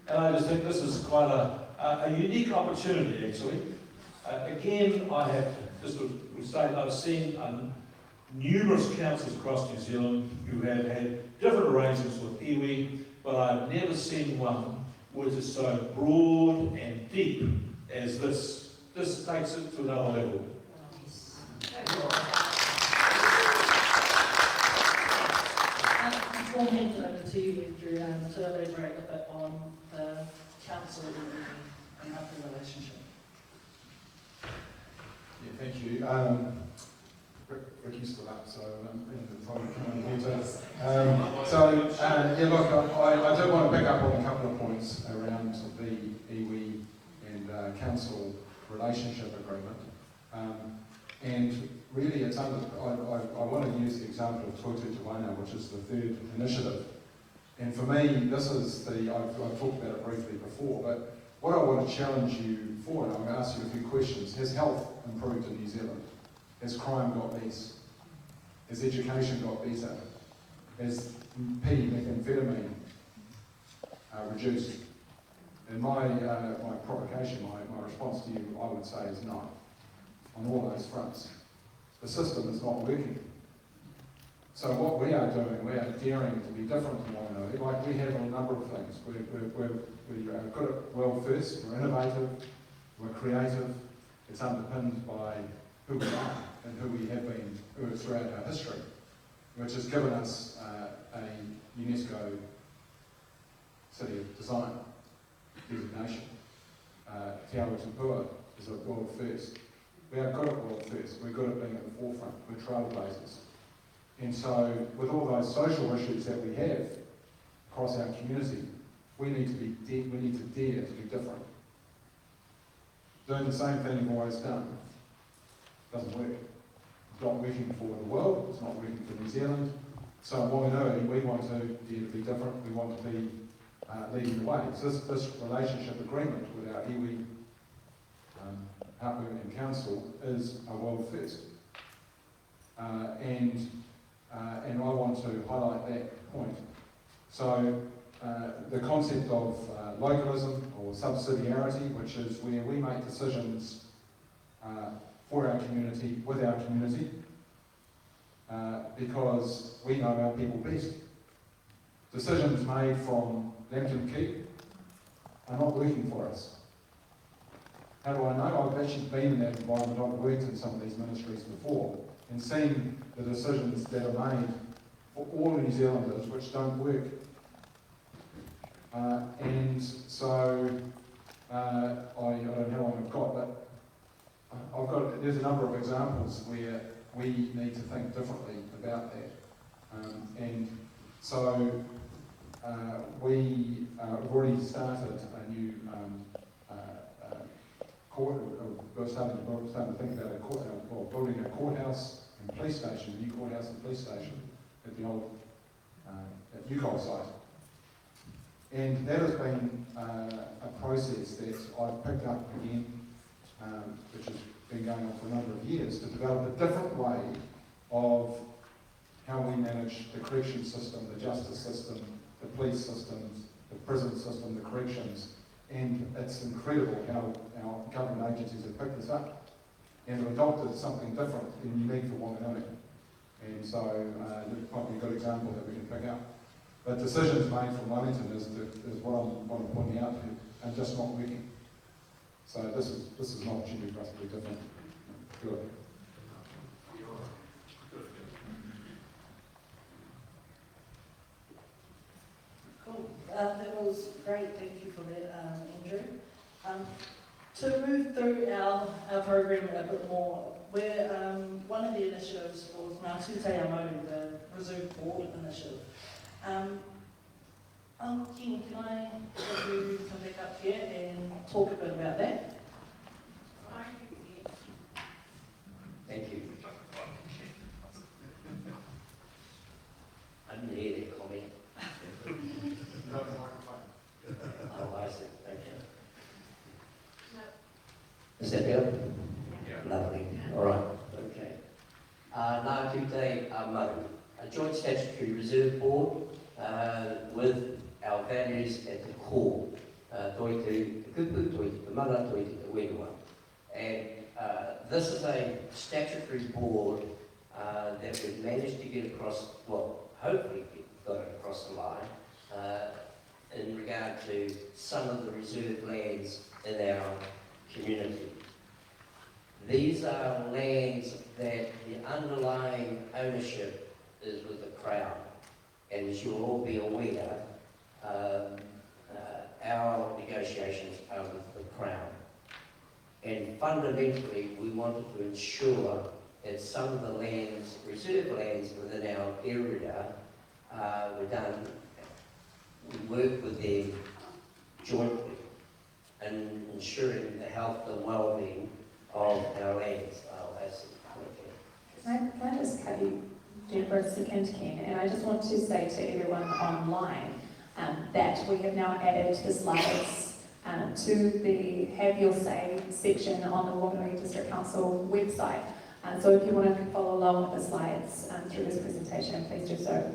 And I just think this is quite a unique opportunity, actually. Again, I have just to state, I've seen numerous councils across New Zealand who have had different arrangements with iwi, but I've never seen one which is so broad and deep as this. This takes it to another level. Before handing it over to you, Andrew, to elaborate a bit on the council and the relationship. Yeah, thank you. Ricky stood up, so yeah, look, I do want to pick up on a couple of points around the iwi and council relationship agreement. And really, it's under. I want to use the example of Toitu Te Waina, which is the third initiative. And for me, this is the. I've talked about it briefly before, but what I want to challenge you for, and I'm going to ask you a few questions. Has health improved in New Zealand? Has crime got less? Has education got better? Has methamphetamine reduced? And my provocation, my response to you, I would say, is no. On all those fronts. The system is not working. So what we are doing, we are daring to be different from one another. Like we have a number of things. We are good at world first, we're innovative, we're creative. It's underpinned by who we are and who we have been throughout our history, which has given us a UNESCO City of Design designation. Te Awa Tupua is a world first. We are good at world first. We're good at being at the forefront. We're trailblazers. And so, with all those social issues that we have across our community, we need to dare to be different. Doing the same thing we've always done doesn't work. It's not working for the world. It's not working for New Zealand. So, Wanganui, we want to dare to be different. We want to be leading the way. So, this relationship agreement with our iwi Hapu and Council is a world first. And I want to highlight that point. So the concept of localism or subsidiarity, which is where we make decisions for our community, with our community, because we know our people best. Decisions made from Lambton Keep are not working for us. How do I know? I've actually been in that environment. I've worked in some of these ministries before and seen the decisions that are made for all New Zealanders which don't work. And so, I don't know how long I've got, but there's a number of examples where we need to think differently about that. And so, we have already started a new we're starting to think about building a courthouse and police station, a new courthouse and police station at the old at Yukon site. And that has been a process that I've picked up again, which has been going on for a number of years, to develop a different way of how we manage the correction system, the justice system, the police systems, the prison system, the corrections. And it's incredible how our government agencies have picked this up and have adopted something different and unique for Wanganui. And so it's probably a good example that we can pick up. But decisions made from Wellington is what I'm pointing out here, and just not working. So this is an opportunity for us to be different. Good. Cool. That was great. Thank you for that, Andrew. To move through our program a bit more, one of the initiatives was Ngā Tūtea Mau, the Reserve Board initiative. King, can I have you come back up here and talk a bit about that? Thank you. I didn't hear that comment. Oh, I see. Thank you. Is that better? Yeah. Lovely. Te Amaru, a joint statutory reserve board with our values at the core. Toi te kupu, toi te mana, toi te whenua. And this is a statutory board that we've managed to get across, well, hopefully got it across the line in regard to some of the reserve lands in our community. These are lands that the underlying ownership is with the Crown. And as you'll all be aware, our negotiations are with the Crown. And fundamentally, we wanted to ensure that some of the lands, reserve lands within our area, were done, we work with them jointly in ensuring the health and well-being of our lands. Can I just cut you there for a second, Ken? And I just want to say to everyone online that we have now added the slides to the Have Your Say section on the Whanganui District Council website. So if you want to follow along with the slides through this presentation, please do so.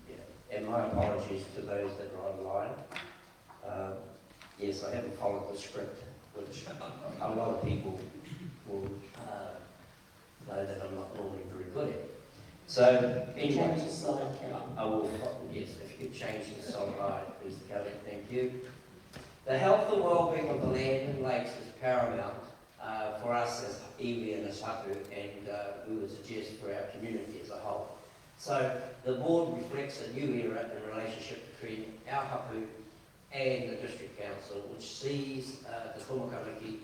Yeah. And my apologies to those that are online. Yes, I haven't followed the script, which a lot of people will know that I'm not normally very good at. So, anyway, Change the slide, Kelly. I will, yes, if you could change the slide, please, Kelly, thank you. The health and well-being of the land and lakes is paramount for us as iwi and as hapu, and we would suggest for our community as a whole. So, the board reflects a new era in relationship between our hapu and the District Council, which sees the Tomakariki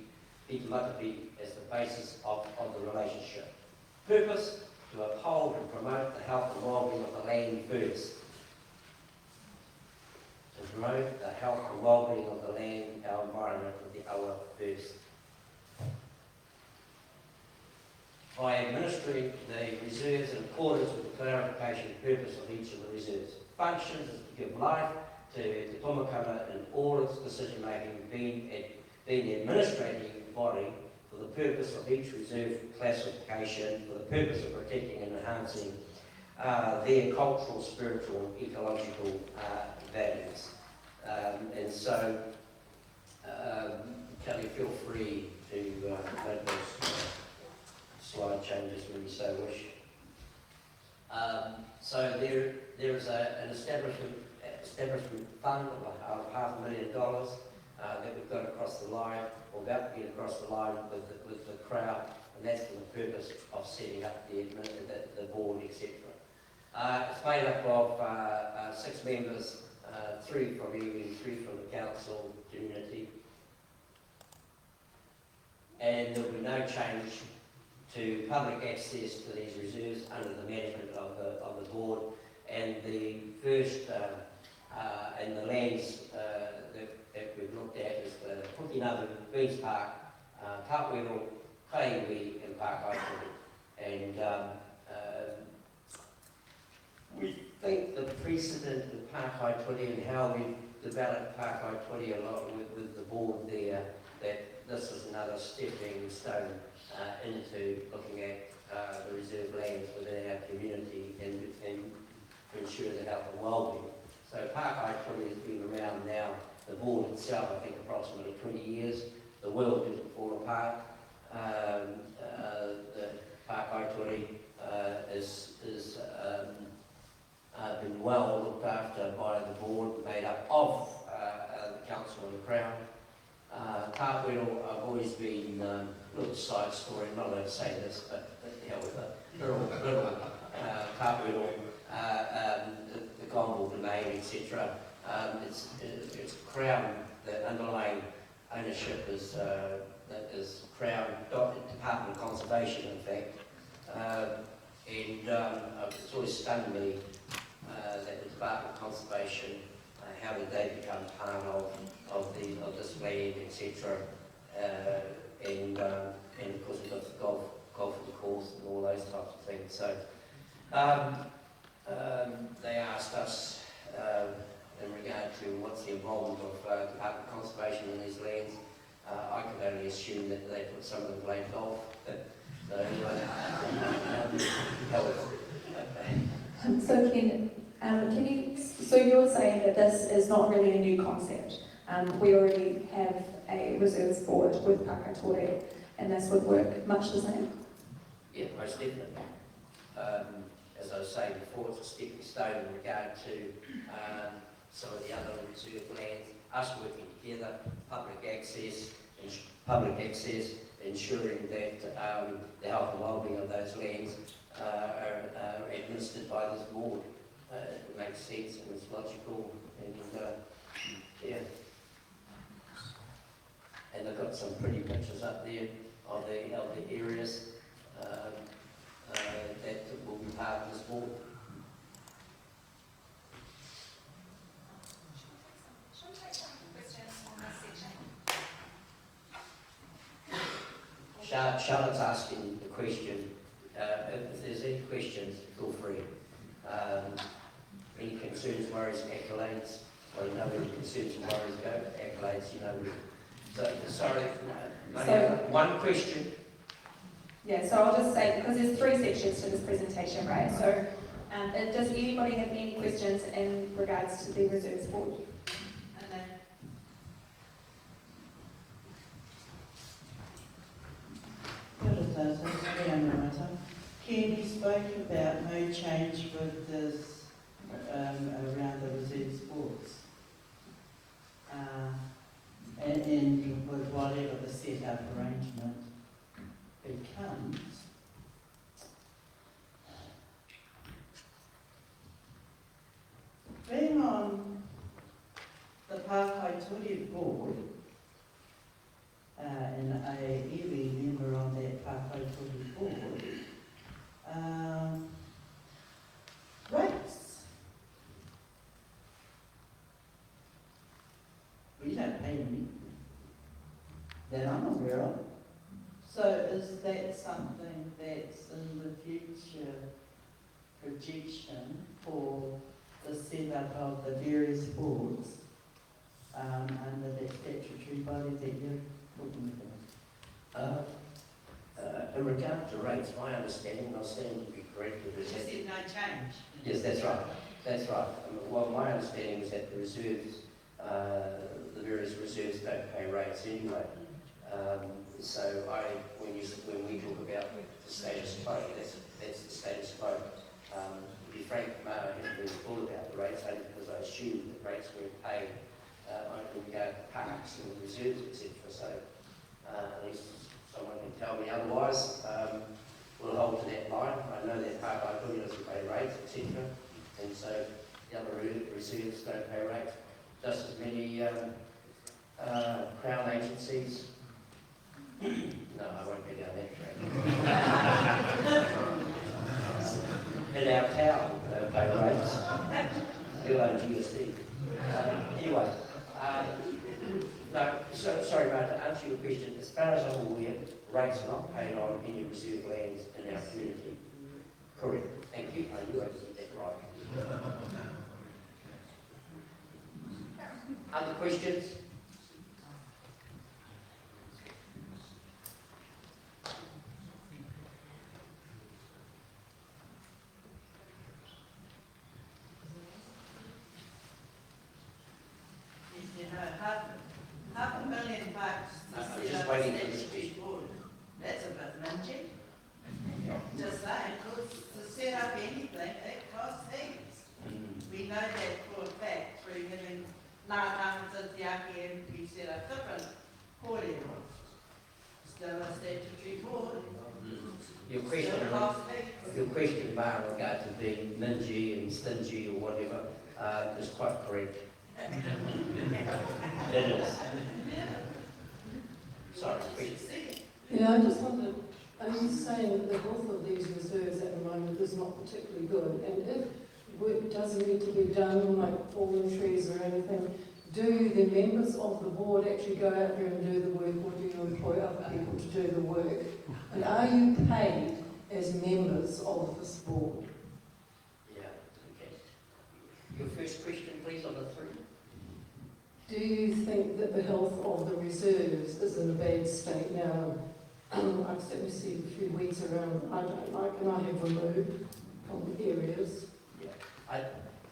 Pitamatapi as the basis of the relationship. Purpose: to uphold and promote the health and well-being of the land first. To promote the health and well-being of the land, our environment, with the awa first. By administering the reserves in accordance with the clarification purpose of each of the reserves. Functions is to give life to Tomakara in all its decision-making, being the administrating body for the purpose of each reserve classification, for the purpose of protecting and enhancing their cultural, spiritual, and ecological values. And so, Kelly, feel free to make those slide changes when you so wish. So there is an establishment fund of $500,000 that we've got across the line, or about to get across the line with the crowd, and that's for the purpose of setting up the board, etc. It's made up of 6 members, 3 from iwi, 3 from the council community, and there will be no change to public access to these reserves under the management of the board, and the first and the lands that we've looked at is the Pukinavu, Beach Park, Tāwero, Kaiwi, and Park Aituri. And we think the precedent with Park Aituri and how we developed Park Aituri a lot with the board there, that this is another stepping stone into looking at the reserve lands within our community and to ensure the health and well-being. So Park Aituri has been around now, the board itself, I think approximately 20 years. The world didn't fall apart. The Park Aituri is been well looked after by the board, made up of the council and the crown. Tāwero, I've always been, little side story, I'm not allowed to say this, but the hell with it. Little Tāwero, the Gomble domain, etc. It's Crown, the underlying ownership is Crown Department of Conservation, in fact. It's always stunned me that the Department of Conservation, how did they become part of this land, etc. And of course we've got the golf of course and all those types of things. So they asked us in regard to what's the involvement of Department of Conservation in these lands. I can only assume that they put some of the blame golf, So anyway, health. So Ken, can you, so you're saying that this is not really a new concept? We already have a reserves board with Pakatore, and this would work much the same? Yeah, most definitely. As I was saying before, it's a stepping stone in regard to some of the other reserve lands, us working together, public access, ensuring that the health and wellbeing of those lands are administered by this board. It makes sense and it's logical, and yeah. And they've got some pretty pictures up there of the areas that will be part of this board. Shall we take some questions on this section? Charlotte's asking the question. If there's any questions, feel free. Any concerns, worries, accolades? Well, you know where the concerns and worries go. Accolades, you know where. So, sorry, one question. Yeah, so I'll just say, because there's 3 sections to this presentation, right? So does anybody have any questions in regards to the reserves board? Ken, you spoke about no change with this around the reserve sports. And with whatever the set-up arrangement becomes, being on the Pākaitori board and a iwi member on that Pākaitori board, rates. We don't pay any that I'm aware of. So is that something that's in the future projection for the setup of the various boards under that statutory body that you're talking about? In regard to rates, my understanding, and I'll stand to be corrected, is that... no change? Yes, that's right. That's right. Well, my understanding is that the reserves, the various reserves don't pay rates anyway. So when we talk about the status quo, that's the status quo. To be frank, I haven't been full about the rates, only because I assumed that rates were paid in regard to parks and reserves, etc. So at least someone can tell me otherwise. We'll hold to that line. I know that Pākaitori doesn't pay rates, etc. And so the other reserves don't pay rates. Just as many Crown agencies. No, I won't go down that track. In our town, they pay rates. Let alone GST. Anyway, no, sorry, mate, to answer your question, as far as I'm aware, rates are not paid on any reserve lands in our community. Correct. Thank you. I knew I did that right. Other questions? Half a million bucks. I'm just waiting for this question. That's a bit mingy. Just saying, because to set up anything, it costs things. We know that for a fact, through having Nātanga Te MP set up different kōrero. Still a statutory board. Your question, Mara, in regard to being mingy and stingy or whatever, is quite correct. It is. Sorry, question. Yeah, I just wondered, are you saying that the health of these reserves at the moment is not particularly good? And if work doesn't need to be done, like fallen trees or anything, do the members of the board actually go out there and do the work, or do you employ other people to do the work? And are you paid as members of this board? Yeah, okay. Your first question, please, on the 3. Do you think that the health of the reserves is in a bad state now? I've certainly seen a few weeds around I don't like, and I have removed from areas.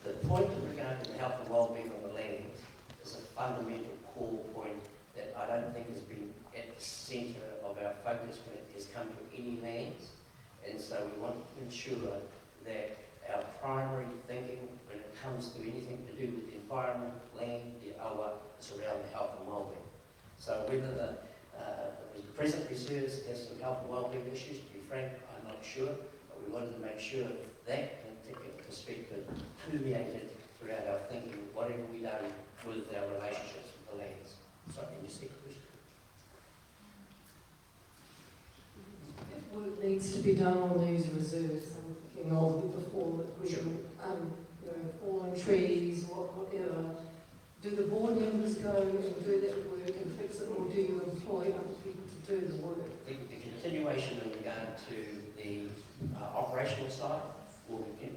The point with regard to the health and well-being of the land is a fundamental core point that I don't think has been at the centre of our focus when it has come to any lands. And so we want to ensure that our primary thinking when it comes to anything to do with the environment, land, the awa, is around the health and well-being. So whether the present reserves has some health and well-being issues, to be frank, I'm not sure, but we wanted to make sure that particular perspective permeated throughout our thinking, whatever we done with our relationships with the lands. Sorry, can you see the question? Work needs to be done on these reserves. I'm thinking of it before that we, fallen trees, whatever. Do the board members go and do that work and fix it, or do you employ other people to do the work? The continuation in regard to the operational side will be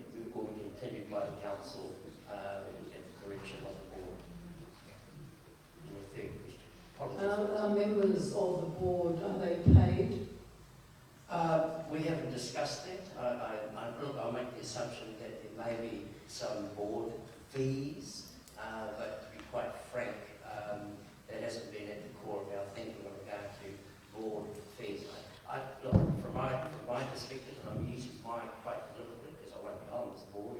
continued by the council at the direction of the board. And the third question. Are members of the board, are they paid? We haven't discussed that. I'll make the assumption that there may be some board fees, but to be quite frank, that hasn't been at the core of our thinking in regard to board fees. Look, from my perspective, and I'm using mine quite deliberately because I won't be on this board,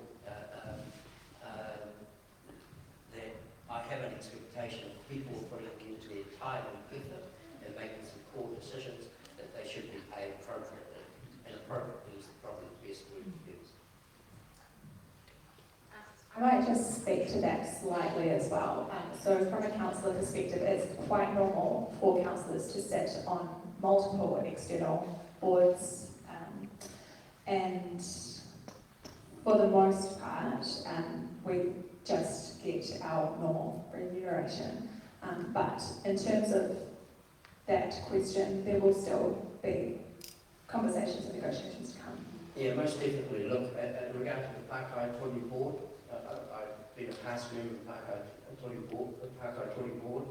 that I have an expectation of people putting into their time and effort and making some core decisions that they should be paid appropriately. And appropriately is probably the best word to use. I might just speak to that slightly as well. So from a councillor perspective, it's quite normal for councillors to sit on multiple external boards, and for the most part, we just get our normal remuneration. But in terms of that question, there will still be conversations and negotiations to come. Yeah, most definitely. Look, in regard to the Pākai Tory Board, I've been a past member of the Pākai Tory Board,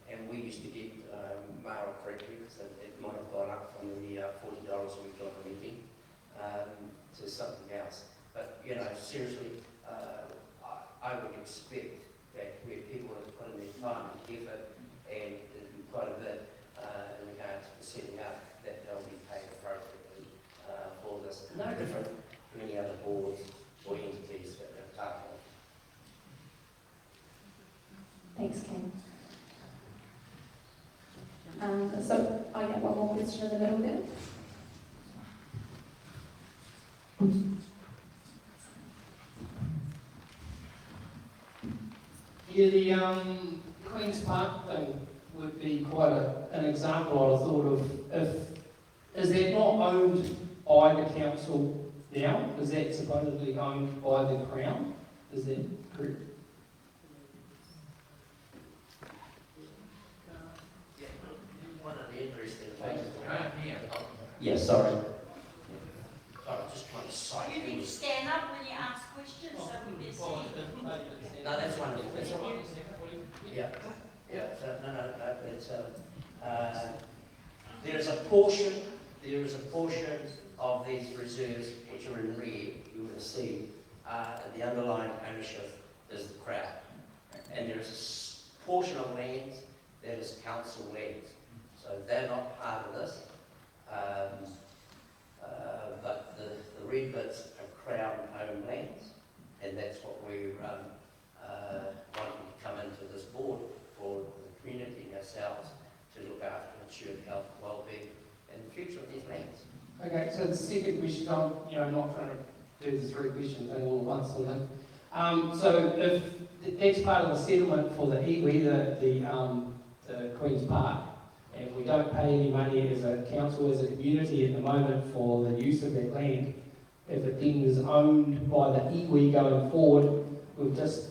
and we used to get mail correctly, so it might have gone up from the $40 a week on a meeting to something else. But, seriously, I would expect that where people have put in their time and effort, and there's been quite a bit in regard to the setting up, that they'll be paid appropriately for this. No different from any other boards or entities that they're part of. Thanks, Ken. So I have one more question in the middle there. Yeah, the Queen's Park thing would be quite an example, I thought of. Is that not owned by the council now? Is that supposedly owned by the Crown? Is that correct? One of the interesting things. Yeah, sorry. I was just trying to cite You need to stand up when you ask questions so we can see. No, that's wonderful. That's wonderful. Yeah. So, no, it's there is a portion of these reserves which are in red, you would have seen, the underlying ownership is the Crown. And there is a portion of lands that is council lands. So they're not part of this. But the red bits are Crown-owned lands, and that's what we're wanting to come into this board for the community and ourselves to look after and ensure the health and well-being and the future of these lands. Okay, so the second question, I'm not trying to do the three questions all at once on them. So if that's part of the settlement for the iwi, the Queen's Park, and we don't pay any money as a council, as a community at the moment for the use of that land, if it then is owned by the iwi going forward, we've just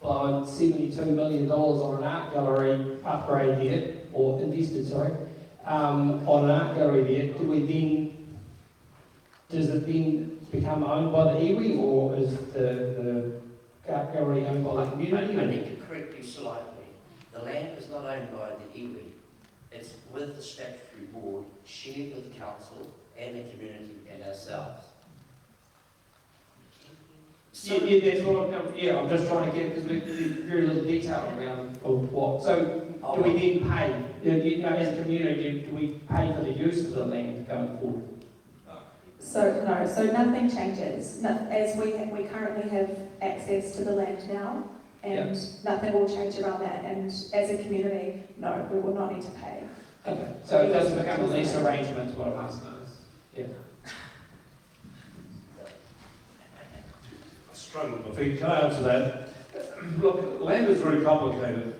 blown $72 million on an art gallery upgrade there, or invested, sorry, on an art gallery there. Does it then become owned by the iwi, or is the art gallery owned by the community? I need to correct you slightly. The land is not owned by the iwi. It's with the statutory board, shared with council and the community and ourselves. Yeah, that's what I'm just trying to get, because there's very little detail around of what. So, do we then pay, as a community, do we pay for the use of the land going forward? So no, so nothing changes. As we currently have access to the land now, and nothing will change around that. And as a community, no, we will not need to pay. Okay, so it doesn't become a lease arrangement, is what I'm asking is. Yeah. I struggle with my feet. Can I answer that? Look, land is very complicated.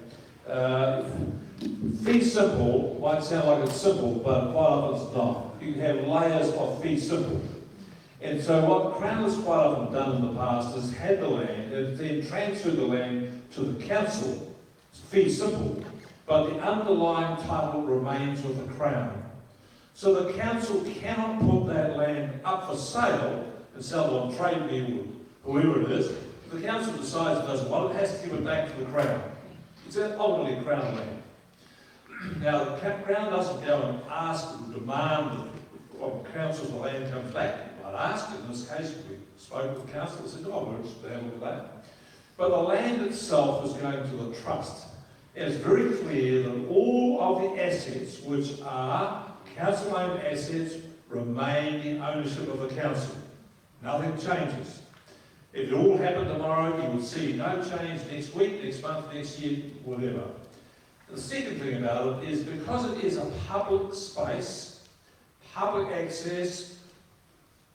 Fee simple might sound like it's simple, but quite often it's not. You have layers of fee simple. And so what Crown has quite often done in the past is had the land and then transferred the land to the council. It's fee simple. But the underlying title remains with the Crown. So the council cannot put that land up for sale and sell it on trade deal with whoever it is. If the council decides it doesn't want it, has to give it back to the Crown. It's ultimately Crown land. Now, the Crown doesn't go and ask or demand that council the land comes back. It might ask. In this case, we spoke with the council and said, oh, we're interested to have a look at that. But the land itself is going to the trust. And it's very clear that all of the assets, which are council-owned assets, remain the ownership of the council. Nothing changes. If it all happened tomorrow, you would see no change next week, next month, next year, whatever. The second thing about it is because it is a public space, public access,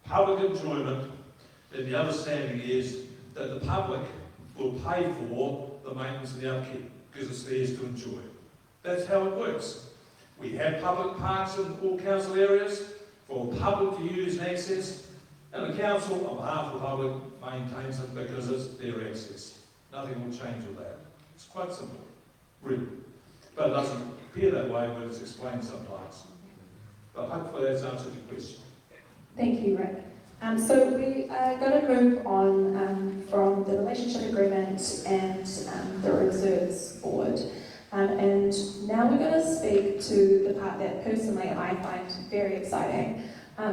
public enjoyment, then the understanding is that the public will pay for the maintenance and the upkeep because it's theirs to enjoy. That's how it works. We have public parks in all council areas for public to use and access, and the council, on behalf of the public, maintains it because it's their access. Nothing will change with that. It's quite simple, really. But it doesn't appear that way when it's explained sometimes. But hopefully that's answered your question. Thank you, Rick. So we are going to move on from the relationship agreement and the reserves board. And now we're going to speak to the part that personally I find very exciting.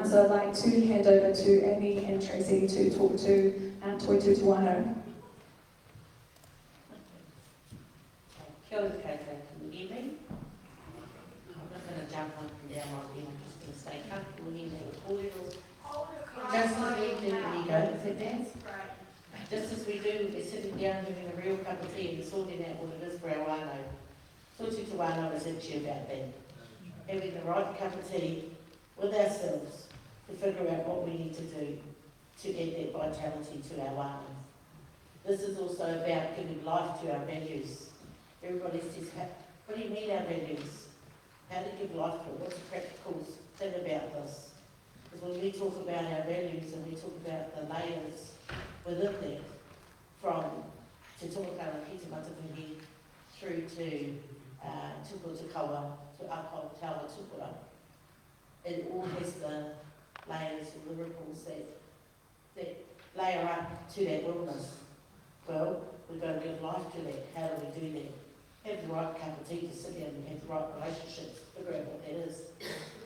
So I'd like to hand over to Amy and Tracy to talk to Toi Tū Wano. Kia ora koutou, can you hear me? I'm not going to jump up and down like you, I'm just going to stay comfortable here with kōrero. Just like you do when you go to fit dance. Just as we do, we're sitting down having a real cup of tea and sorting out what it is for our wānau. Toi Tū Wano is actually about that. Having the right cup of tea with ourselves to figure out what we need to do to get that vitality to our wānau. This is also about giving life to our values. Everybody says, what do you mean our values? How to give life to it? What's the practical thing about this? Because when we talk about our values and we talk about the layers within that, from Te Tōkara ki Te Matawhiri through to Tupu Te Kawa to Ako Tawa Tupura, it all has the layers and the ripples that layer up to that wilderness. Well, we've got to give life to that. How do we do that? Have the right cup of tea to sit down and have the right relationships, figure out what that is.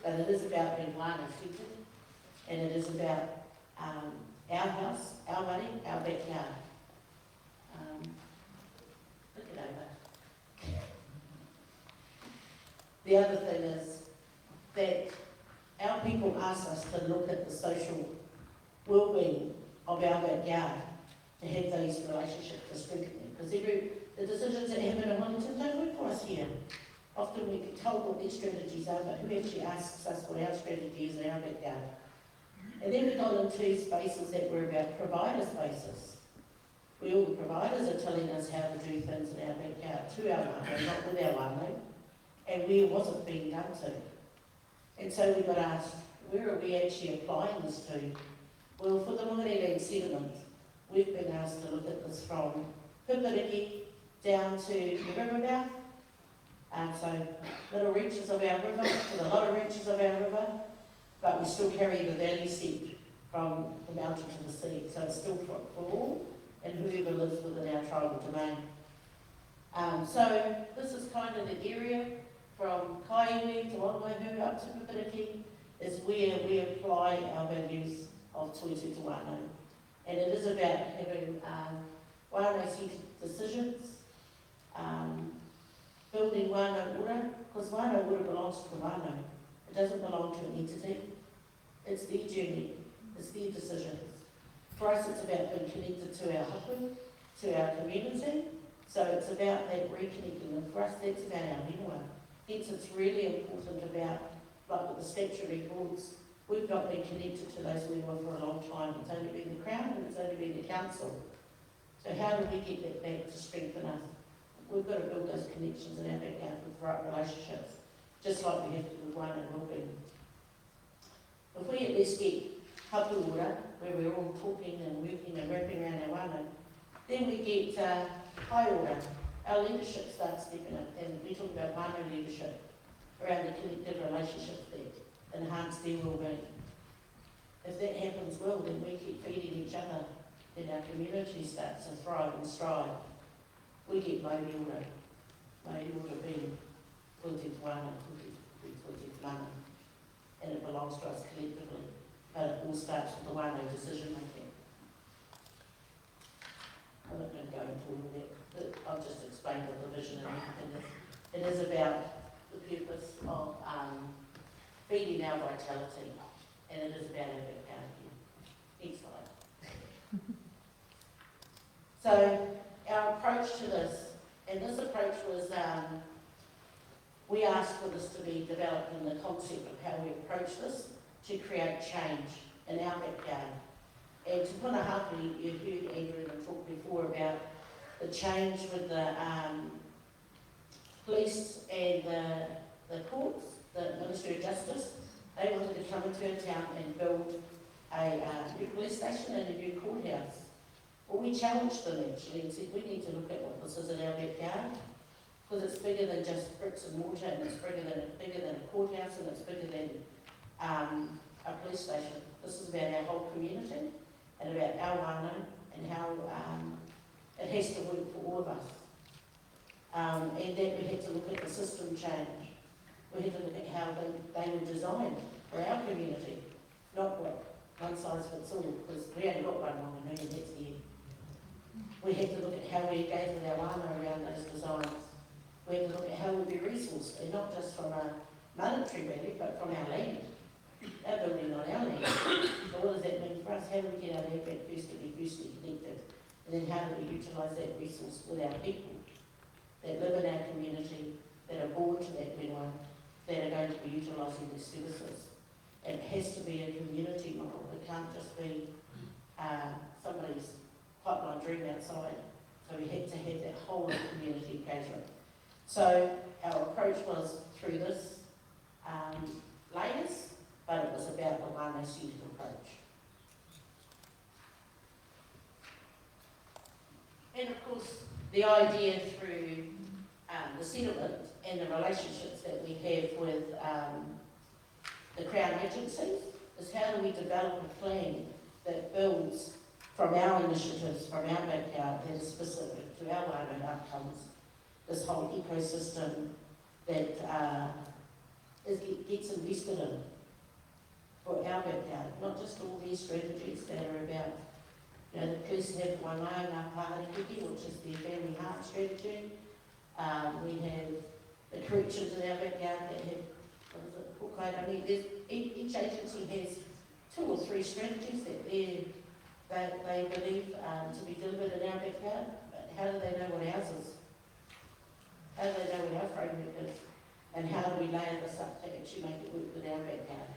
But it is about being wānau whitu, and it is about our house, our money, our backyard. Look it over. The other thing is that our people ask us to look at the social well-being of our backyard to have those relationships to strengthen them. Because the decisions that happen in Wellington don't work for us here. Often we get told what their strategies are, but who actually asks us what our strategy is in our backyard? And then we got into spaces that were about provider spaces. Where all the providers are telling us how to do things in our backyard to our wānau, not with our wānau, and where was it being done to? And so we got asked, where are we actually applying this to? Well, for the Whangarei settlement, we've been asked to look at this from Pipiriki down to the river mouth, so little reaches of our river to the lot of reaches of our river, but we still carry the valley seat from the mountain to the sea, so it's still for all and whoever lives within our tribal domain. So this is kind of the area from Kaiwi to Waihu up to Pipiriki, is where we apply our values of Tuitu Te Wānau. And it is about having wānau-centred decisions, building wānau ora, because wānau ora belongs to the wānau. It doesn't belong to an entity. It's their journey, it's their decisions. For us, it's about being connected to our hapu, to our community. So it's about that reconnecting, and for us, that's about our whenua. Hence, it's really important about, like with the statutory boards, we've not been connected to those whenua for a long time. It's only been the Crown and it's only been the Council. So how do we get that back to strengthen us? We've got to build those connections in our backyard with the right relationships, just like we have to with one and well-being. If we at least get hapu ora, where we're all talking and working and wrapping around our wānau, then we get hai ora. Our leadership starts stepping up, and we talk about wānau leadership around the connected relationships that enhance their well-being. If that happens well, then we keep feeding each other, then our community starts to thrive and strive. We get mauri ora being Tuitu Te Wānau, Tuitu Te Mana, and it belongs to us collectively, but it all starts with the wānau decision making. I'm not going to go into all of that, but I've just explained what the vision and everything is. It is about the purpose of feeding our vitality, and it is about our vitality. Next slide. So our approach to this, and this approach was, we asked for this to be developed in the concept of how we approach this to create change in our backyard. And to put a hapu, you heard Andrew talk before about the change with the police and the courts, the Ministry of Justice. They wanted to come into our town and build a new police station and a new courthouse. Well, we challenged them actually and said, we need to look at what this is in our backyard, because it's bigger than just bricks and mortar, and it's bigger than a courthouse, and it's bigger than a police station. This is about our whole community and about our wānau and how it has to work for all of us. And that we had to look at the system change. We had to look at how they were designed for our community, not what one size fits all, because we only got one wānau and that's the end. We had to look at how we engage with our wānau around those designs. We had to look at how we'd be resourced, and not just from a monetary value, but from our land. Our building on our land. So what does that mean for us? How do we get our land back first to be firstly connected? And then how do we utilise that resource with our people that live in our community, that are born to that whenua, that are going to be utilising these services? And it has to be a community model. It can't just be somebody's pipeline dream outside. So we had to have that whole community engagement. So our approach was through this layers, but it was about the wānau-centred approach. And of course, the idea through the settlement and the relationships that we have with the Crown agencies is how do we develop a plan that builds from our initiatives, from our backyard, that is specific to our wānau outcomes, this whole ecosystem that gets invested in for our backyard, not just all these strategies that are about, you know, the police have one eye in our Pāharikiki, which is their family heart strategy. We have the corrections in our backyard that have, what is it, Pōkairangi. Each agency has 2 or 3 strategies that they believe to be delivered in our backyard, but how do they know what ours is? How do they know what our framework is? And how do we layer this up to actually make it work with our backyard?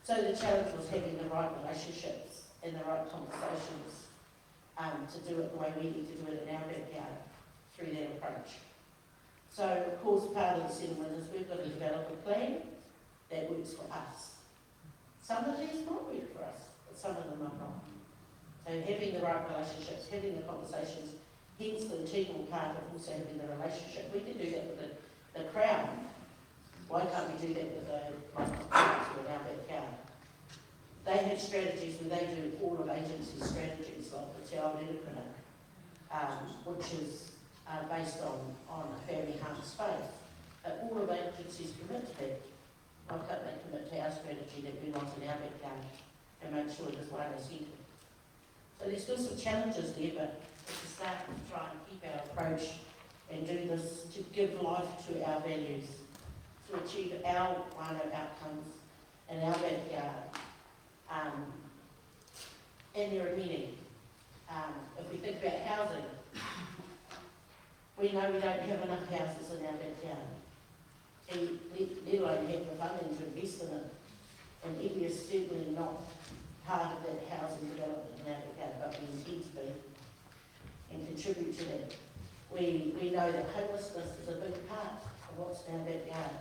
So the challenge was having the right relationships and the right conversations to do it the way we need to do it in our backyard through that approach. So of course part of the settlement is we've got to develop a plan that works for us. Some of these might work for us, but some of them are not. So having the right relationships, having the conversations, hence the integral part of also having the relationship. We can do that with the Crown. Why can't we do that with the council in our backyard? They have strategies where they do all of agency strategies, like the Te Ao Rerepuna, which is based on a family heart space. But all of our agencies commit to that. Why can't they commit to our strategy that we want in our backyard and make sure it is one they centre? So there's still some challenges there, but it's a start to try and keep our approach and do this to give life to our values, to achieve our whānau outcomes in our backyard. And there are many. If we think about housing, we know we don't have enough houses in our backyard, and let alone have the funding to invest in it. And Iwi is certainly not part of that housing development in our backyard, but we intend to be and contribute to that. We know that homelessness is a big part of what's in our backyard.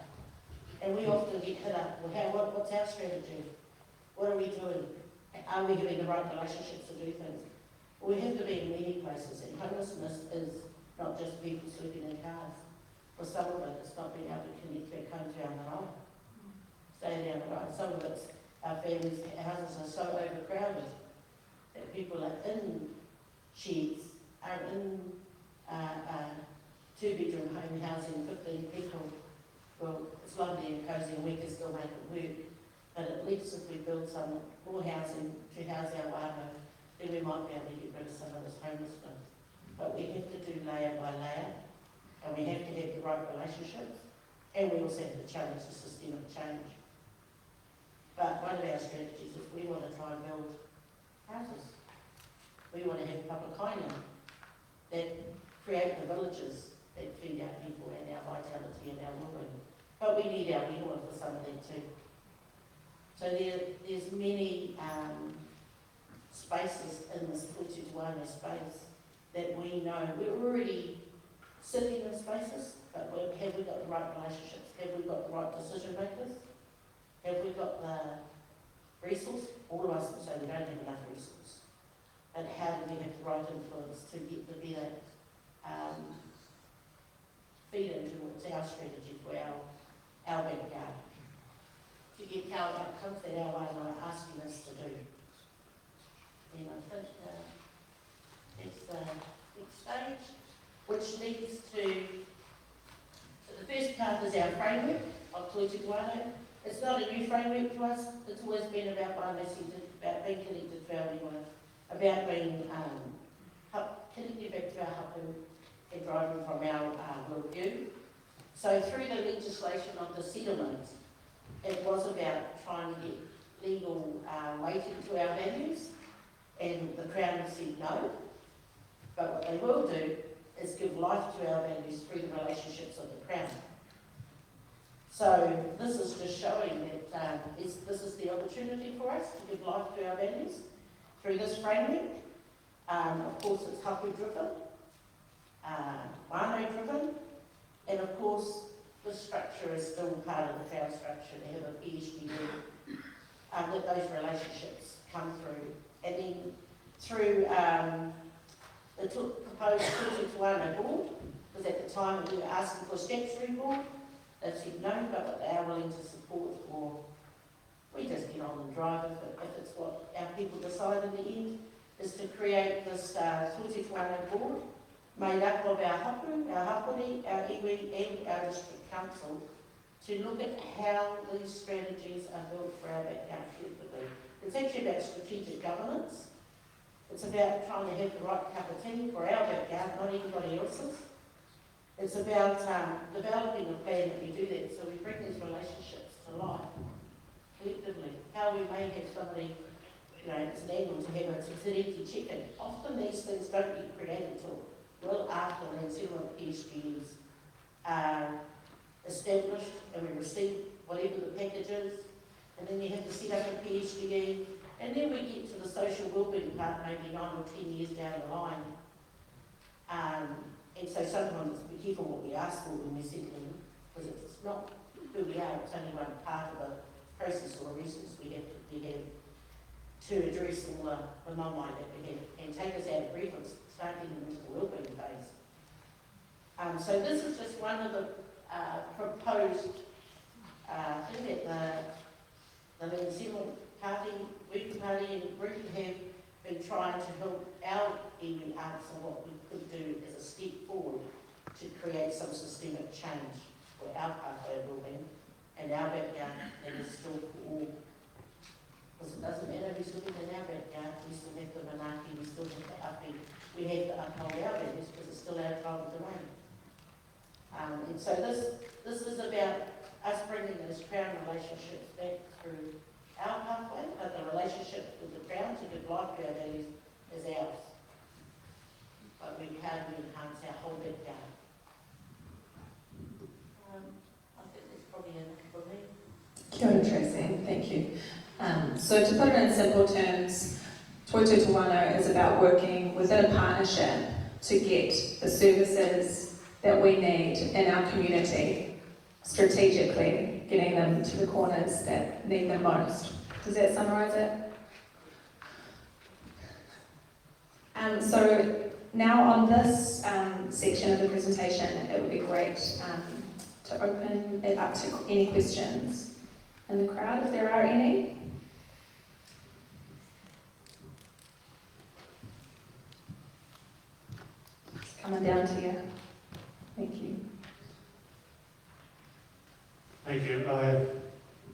And we often get hit up, well, what's our strategy? What are we doing? Are we having the right relationships to do things? Well, we have to be in many places, and homelessness is not just people sleeping in cars. For some of it, it's not being able to connect back home to our marae, stay down the road. Some of it's our families' houses are so overcrowded that people are in sheds, are in two-bedroom home housing, 15 people. Well, it's lovely and cosy and we can still make it work, but at least if we build some more housing to house our whānau, then we might be able to get rid of some of this homelessness. But we have to do layer by layer, and we have to have the right relationships, and we also have to challenge the systemic change. But one of our strategies is we want to try and build houses. We want to have papakaina that create the villages that feed our people and our vitality and our living. But we need our ihoa for some of that too. So there's many spaces in this Tutuana space that we know we're already sitting in spaces, but have we got the right relationships? Have we got the right decision makers? Have we got the resource? All of us will say we don't have enough resource. But how do we have the right influence to get the better feed into what's our strategy for our backyard? To get our outcomes that our whānau are asking us to do. And I think it's the next stage, which leads to the first part is our framework of Tutuana. It's not a new framework to us. It's always been about whānau-centred, about being connected to our iwa, about being connected back to our hapu and driving from our worldview. So through the legislation of the settlement, it was about trying to get legal weighting to our values, and the Crown has said no. But what they will do is give life to our values through the relationships of the Crown. So this is just showing that this is the opportunity for us to give life to our values through this framework. Of course, it's hapu-driven, whānau-driven, and of course, the structure is still part of the Crown structure to have a PhD let those relationships come through. And then through the proposed Tutuana board, because at the time we were asking for a statutory board, they said no, but they are willing to support, or we just get on and drive if it's what our people decide in the end, is to create this Tutuana board made up of our hapu, our hapuri, our iwi and our district council to look at how these strategies are built for our backyard collectively. It's actually about strategic governance. It's about trying to have the right cup of tea for our backyard, not anybody else's. It's about developing a plan that we do that, so we bring these relationships to life collectively. How we may have somebody, it's an angle to have a tititi chicken. Often these things don't get created till well after land settlement PhDs are established and we receive whatever the package is, and then you have to set up a PhD, and then we get to the social wellbeing part maybe 9 or 10 years down the line. And so sometimes it's be careful what we ask for when we're settling, because it's not who we are, it's only one part of a process or a resource we have to address all the non-mind that we have and take us out of grievance, start getting into the wellbeing phase. So this is just one of the proposed thing that the Land Settlement Party, Working Party and group have been trying to help our iwi answer what we could do as a step forward to create some systemic change for our pathway building, and our backyard, and it's still all, because it doesn't matter who's living in our backyard, we still have the manaki, we still have the api, we have to uphold our values because it's still our tribal domain. And so this is about us bringing those Crown relationships back through our pathway, but the relationship with the Crown to give life to our values is ours. But we can't enhance our whole backyard. I think that's probably enough for me. Kia ora, Tracy. Thank you. So to put it in simple terms, Toitū Te Wano is about working within a partnership to get the services that we need in our community, strategically getting them to the corners that need them most. Does that summarise it? So now on this section of the presentation, it would be great to open it up to any questions in the crowd, if there are any. It's coming down to you. Thank you. Thank you.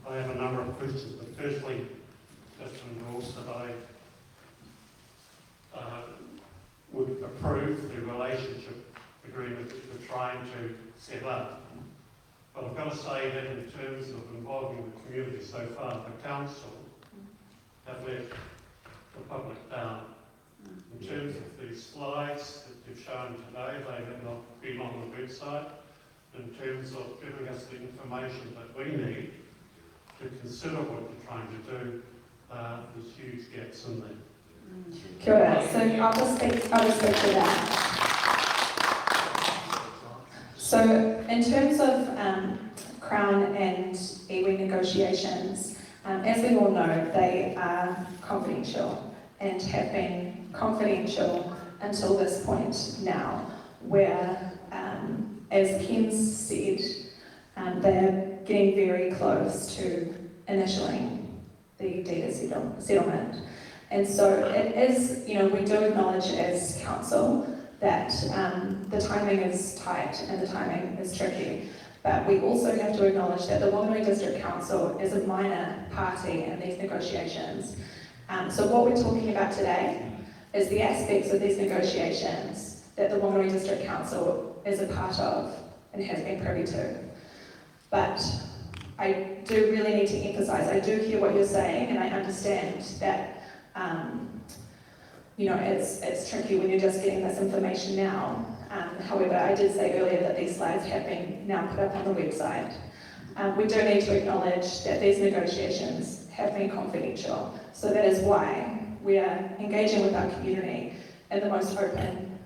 I have a number of questions, but firstly, just in rules that I would approve the relationship agreement that we're trying to set up. But I've got to say that in terms of involving the community so far, the council have let the public down. In terms of the slides that you've shown today, they have not been on the website. In terms of giving us the information that we need to consider what you're trying to do, there's huge gaps in there. Kia ora. So I'll just speak to that. So in terms of Crown and iwi negotiations, as we all know, they are confidential and have been confidential until this point now, where, as Ken said, they're getting very close to initialing the deed of settlement. And so it is, we do acknowledge as council that the timing is tight and the timing is tricky. But we also have to acknowledge that the Whanganui District Council is a minor party in these negotiations. So what we're talking about today is the aspects of these negotiations that the Whanganui District Council is a part of and has been privy to. But I do really need to emphasise, I do hear what you're saying, and I understand that it's tricky when you're just getting this information now. However, I did say earlier that these slides have been now put up on the website. We do need to acknowledge that these negotiations have been confidential. So that is why we are engaging with our community in the most open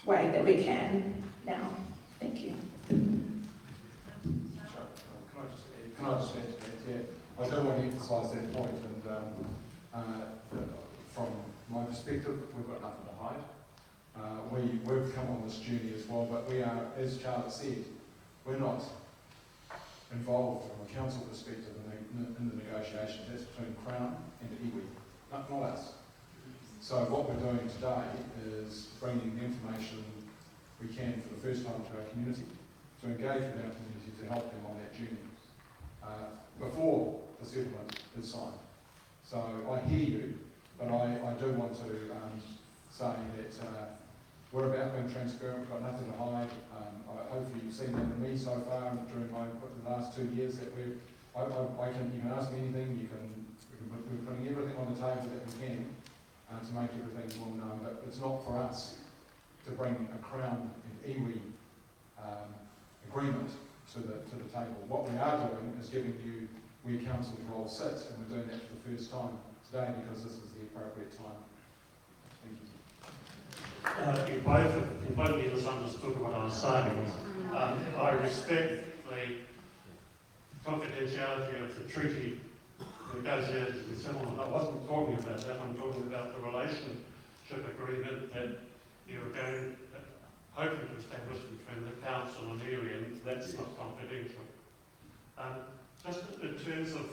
way that we can now. Thank you. Can I just add to that? Yeah, I do want to emphasise that point, and from my perspective, we've got nothing to hide. We've come on this journey as well, but we are, as Charlotte said, we're not involved from a council perspective in the negotiations. That's between Crown and iwi, not us. So what we're doing today is bringing the information we can for the first time to our community, to engage with our community, to help them on that journey before the settlement is signed. So I hear you, but I do want to say that we're about being transparent, we've got nothing to hide. Hopefully you've seen that in me so far during the last 2 years that you can ask me anything, we're putting everything on the table that we can to make everything well known, but it's not for us to bring a Crown and iwi agreement to the table. What we are doing is giving you where council's role sits, and we're doing that for the first time today because this is the appropriate time. Thank you. You both misunderstood what I was saying. I respect the confidentiality of the treaty negotiations with settlement. I wasn't talking about that. I'm talking about the relationship agreement that you're hoping to establish between the council and iwi, and that's not confidential. Just in terms of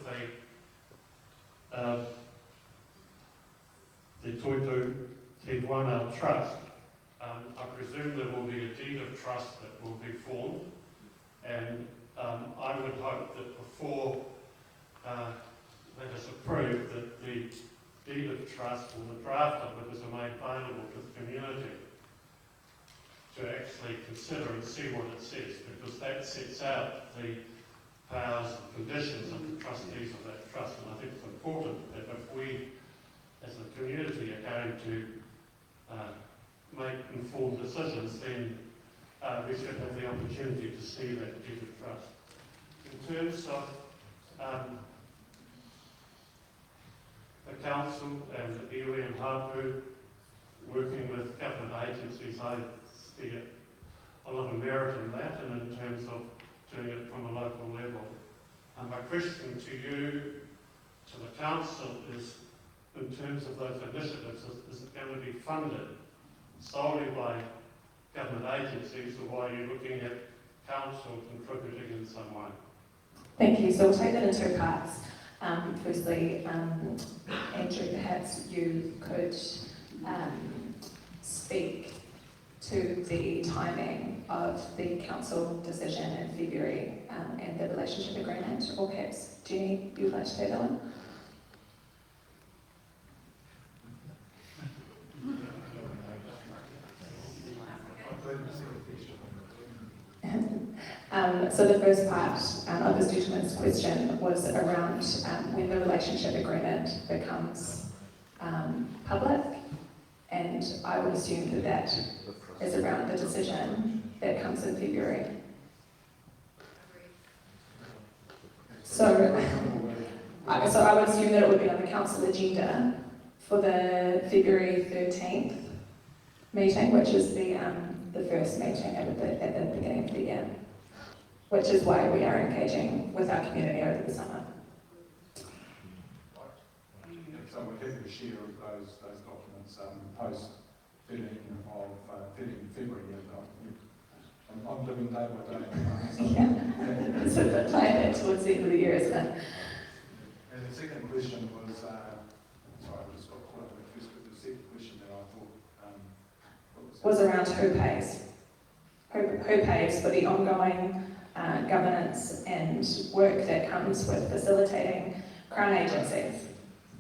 the Toitū Te Wano Trust, I presume there will be a deed of trust that will be formed, and I would hope that before that is approved, that the deed of trust or the draft of it is made available to the community to actually consider and see what it says, because that sets out the powers and conditions of the trustees of that trust. And I think it's important that if we, as a community, are going to make informed decisions, then we should have the opportunity to see that deed of trust. In terms of the council and the iwi and hapu working with government agencies, I see a lot of merit in that, and in terms of doing it from a local level. And my question to you, to the council, is in terms of those initiatives, is it going to be funded solely by government agencies, or are you looking at council contributing in some way? Thank you. So we'll take that in two parts. Firstly, Andrew, perhaps you could speak to the timing of the council decision in February and the relationship agreement, or perhaps Jenny, you would like to take that one? So the first part of this gentleman's question was around when the relationship agreement becomes public, and I would assume that that is around the decision that comes in February. So I would assume that it would be on the council agenda for the February 13th meeting, which is the first meeting at the beginning of the year, which is why we are engaging with our community over the summer. So we're happy to share those documents post 13 February. I'm living day by day. Yeah, it's a bit tight towards the end of the year, isn't it? And the second question was, sorry, I just got caught up with the second question that I thought was around who pays for the ongoing governance and work that comes with facilitating Crown agencies.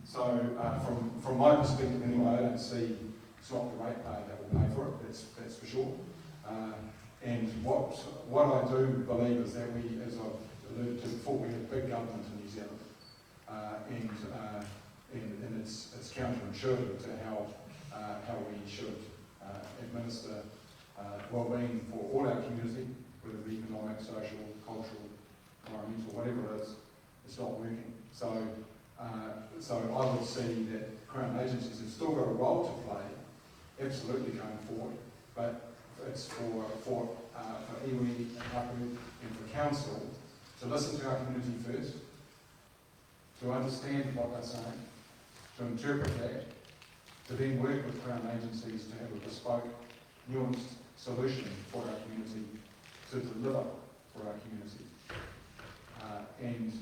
So from my perspective anyway, I don't see it's not the ratepayer that will pay for it, that's for sure. And what I do believe is that we, as I've alluded to before, we have big government in New Zealand, and it's counterintuitive to how we should administer well-being for all our community, whether it be economic, social, cultural, environmental, whatever it is. It's not working. So I would see that Crown agencies have still got a role to play, absolutely going forward, but it's for iwi and hapu and for council to listen to our community first, to understand what they're saying, to interpret that, to then work with Crown agencies to have a bespoke, nuanced solution for our community, to deliver for our community. And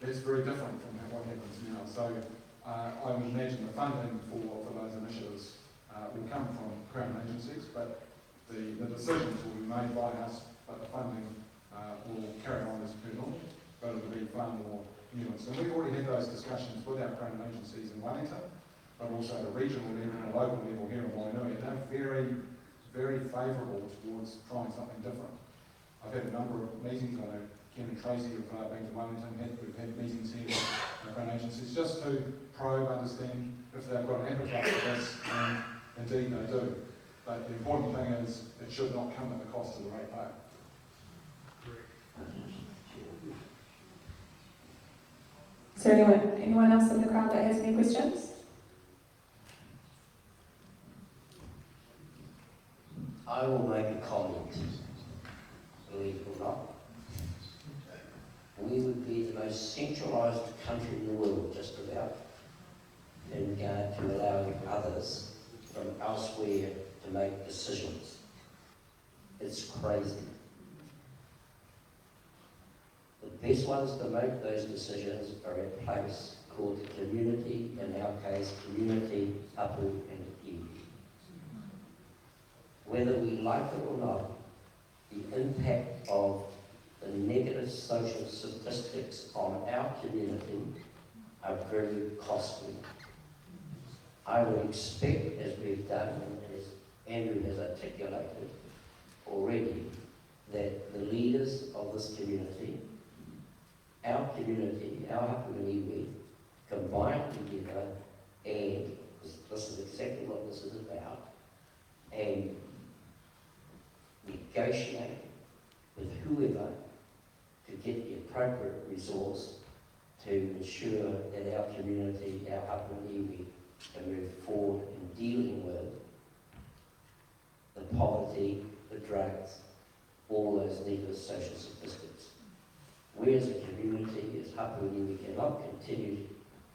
that's very different from what happens now. So I would imagine the funding for those initiatives will come from Crown agencies, but the decisions will be made by us, but the funding will carry on as per normal, but it will be far more nuanced. And we've already had those discussions with our Crown agencies in Wellington, but also at a regional level and a local level here in Wainui, and they're very, very favourable towards trying something different. I've had a number of meetings. I know Ken and Tracy have been to Wellington. We've had meetings here with Crown agencies just to probe, understand if they've got an appetite for this, and indeed they do. But the important thing is it should not come at the cost of the ratepayer. Is there anyone else in the crowd that has any questions? I will make a comment, believe it or not. We would be the most centralised country in the world, just about, in regard to allowing others from elsewhere to make decisions. It's crazy. The best ones to make those decisions are a place called the community, in our case, community, hapu and iwi. Whether we like it or not, the impact of the negative social statistics on our community are very costly. I would expect, as we've done, and as Andrew has articulated already, that the leaders of this community, our hapuniwi, combine together and, this is exactly what this is about, and negotiate with whoever to get the appropriate resource to ensure that our community, our hapuniwi, can move forward in dealing with the poverty, the drugs, all those negative social statistics. We as a community, as hapuniwi, cannot continue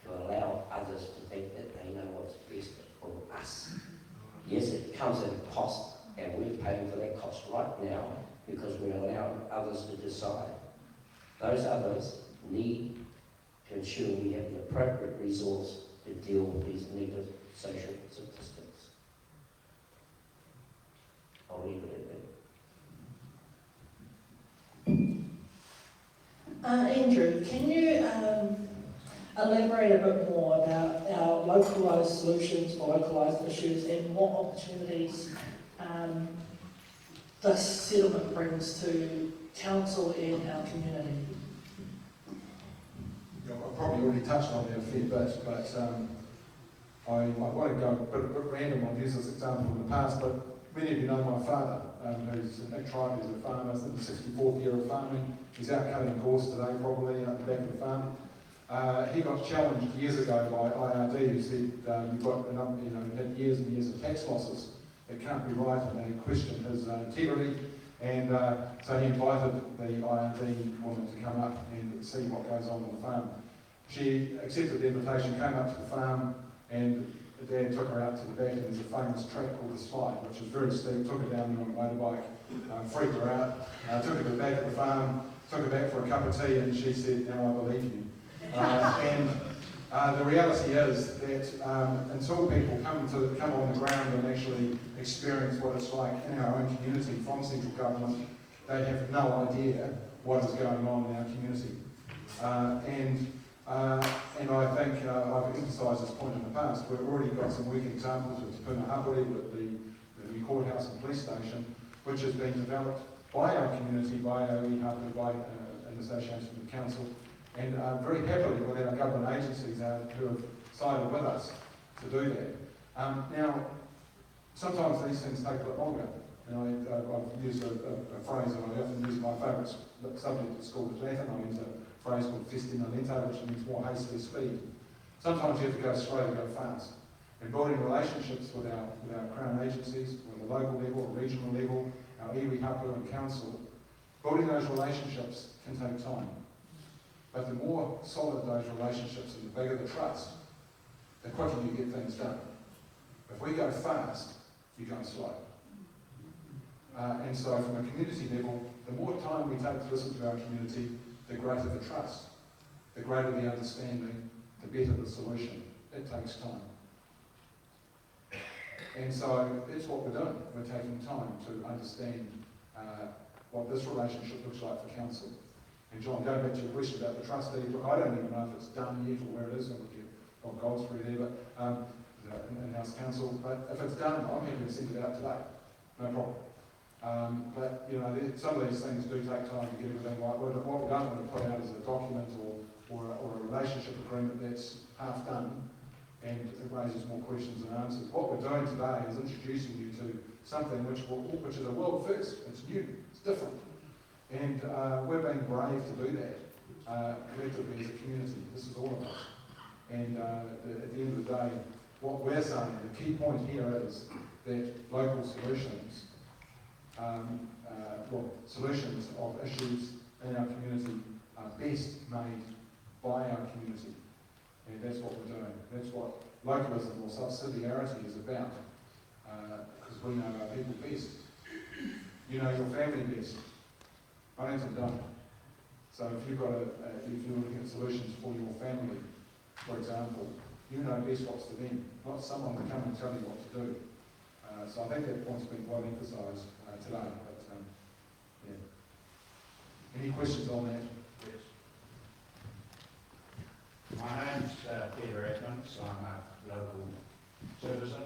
to allow others to think that they know what's best for us. Yes, it comes at a cost, and we're paying for that cost right now because we're allowing others to decide. Those others need to ensure we have the appropriate resource to deal with these negative social statistics. I'll leave it at that. Andrew, can you elaborate a bit more about our localised solutions for localised issues and what opportunities this settlement brings to council and our community? I've probably already touched on it a fair bit, but I want to go a bit random. I've used this example in the past, but many of you know my father, who's Nick Tribe, who's a farmer, in the 64th year of farming. He's out cutting gorse today, probably, out the back of the farm. He got challenged years ago by IRD, who said, you've got enough, you've had years and years of tax losses. It can't be right, and they questioned his integrity. And so he invited the IRD woman to come up and see what goes on the farm. She accepted the invitation, came up to the farm, and Dad took her out to the back, and there's a famous track called the Slide, which is very steep. Took her down there on a motorbike, freaked her out, took her to the back of the farm, took her back for a cup of tea, and she said, "Now I believe you." And the reality is that until people come on the ground and actually experience what it's like in our own community from central government, they have no idea what is going on in our community. And I think I've emphasised this point in the past. We've already got some weak examples with Te Puna Hapori, with the new courthouse and police station, which has been developed by our community, by our Hapori, by an association with the council, and very happily with our government agencies who have sided with us to do that. Now, sometimes these things take a bit longer. And I've used a phrase that I often use. My favourite subject at school is Latin. I use a phrase called festina lenta, which means more haste or speed. Sometimes you have to go slow to go fast. And building relationships with our Crown agencies, with the local level, regional level, our iwi, hapa and council, building those relationships can take time. But the more solid those relationships and the bigger the trust, the quicker you get things done. If we go fast, you go slow. And so from a community level, the more time we take to listen to our community, the greater the trust, the greater the understanding, the better the solution. It takes time. And so that's what we're doing. We're taking time to understand what this relationship looks like for council. And John, going back to your question about the trustee, look, I don't even know if it's done yet or where it is. I'll look at Goldsbury there, but in-house council. But if it's done, I'm happy to send it out today. No problem. But some of these things do take time to get everything right. What we don't want to put out is a document or a relationship agreement that's half done and it raises more questions than answers. What we're doing today is introducing you to something which is a world first. It's new. It's different. And we're being brave to do that collectively as a community. This is all of us. And at the end of the day, what we're saying, the key point here is that local solutions, solutions of issues in our community are best made by our community. And that's what we're doing. That's what localism or subsidiarity is about. Because we know our people best. You know your family best. Wellington don't. So if you're looking at solutions for your family, for example, you know best what's for them, not someone to come and tell you what to do. So I think that point's been quite emphasised today. But, Any questions on that? My name's Peter Edmonds. I'm a local citizen,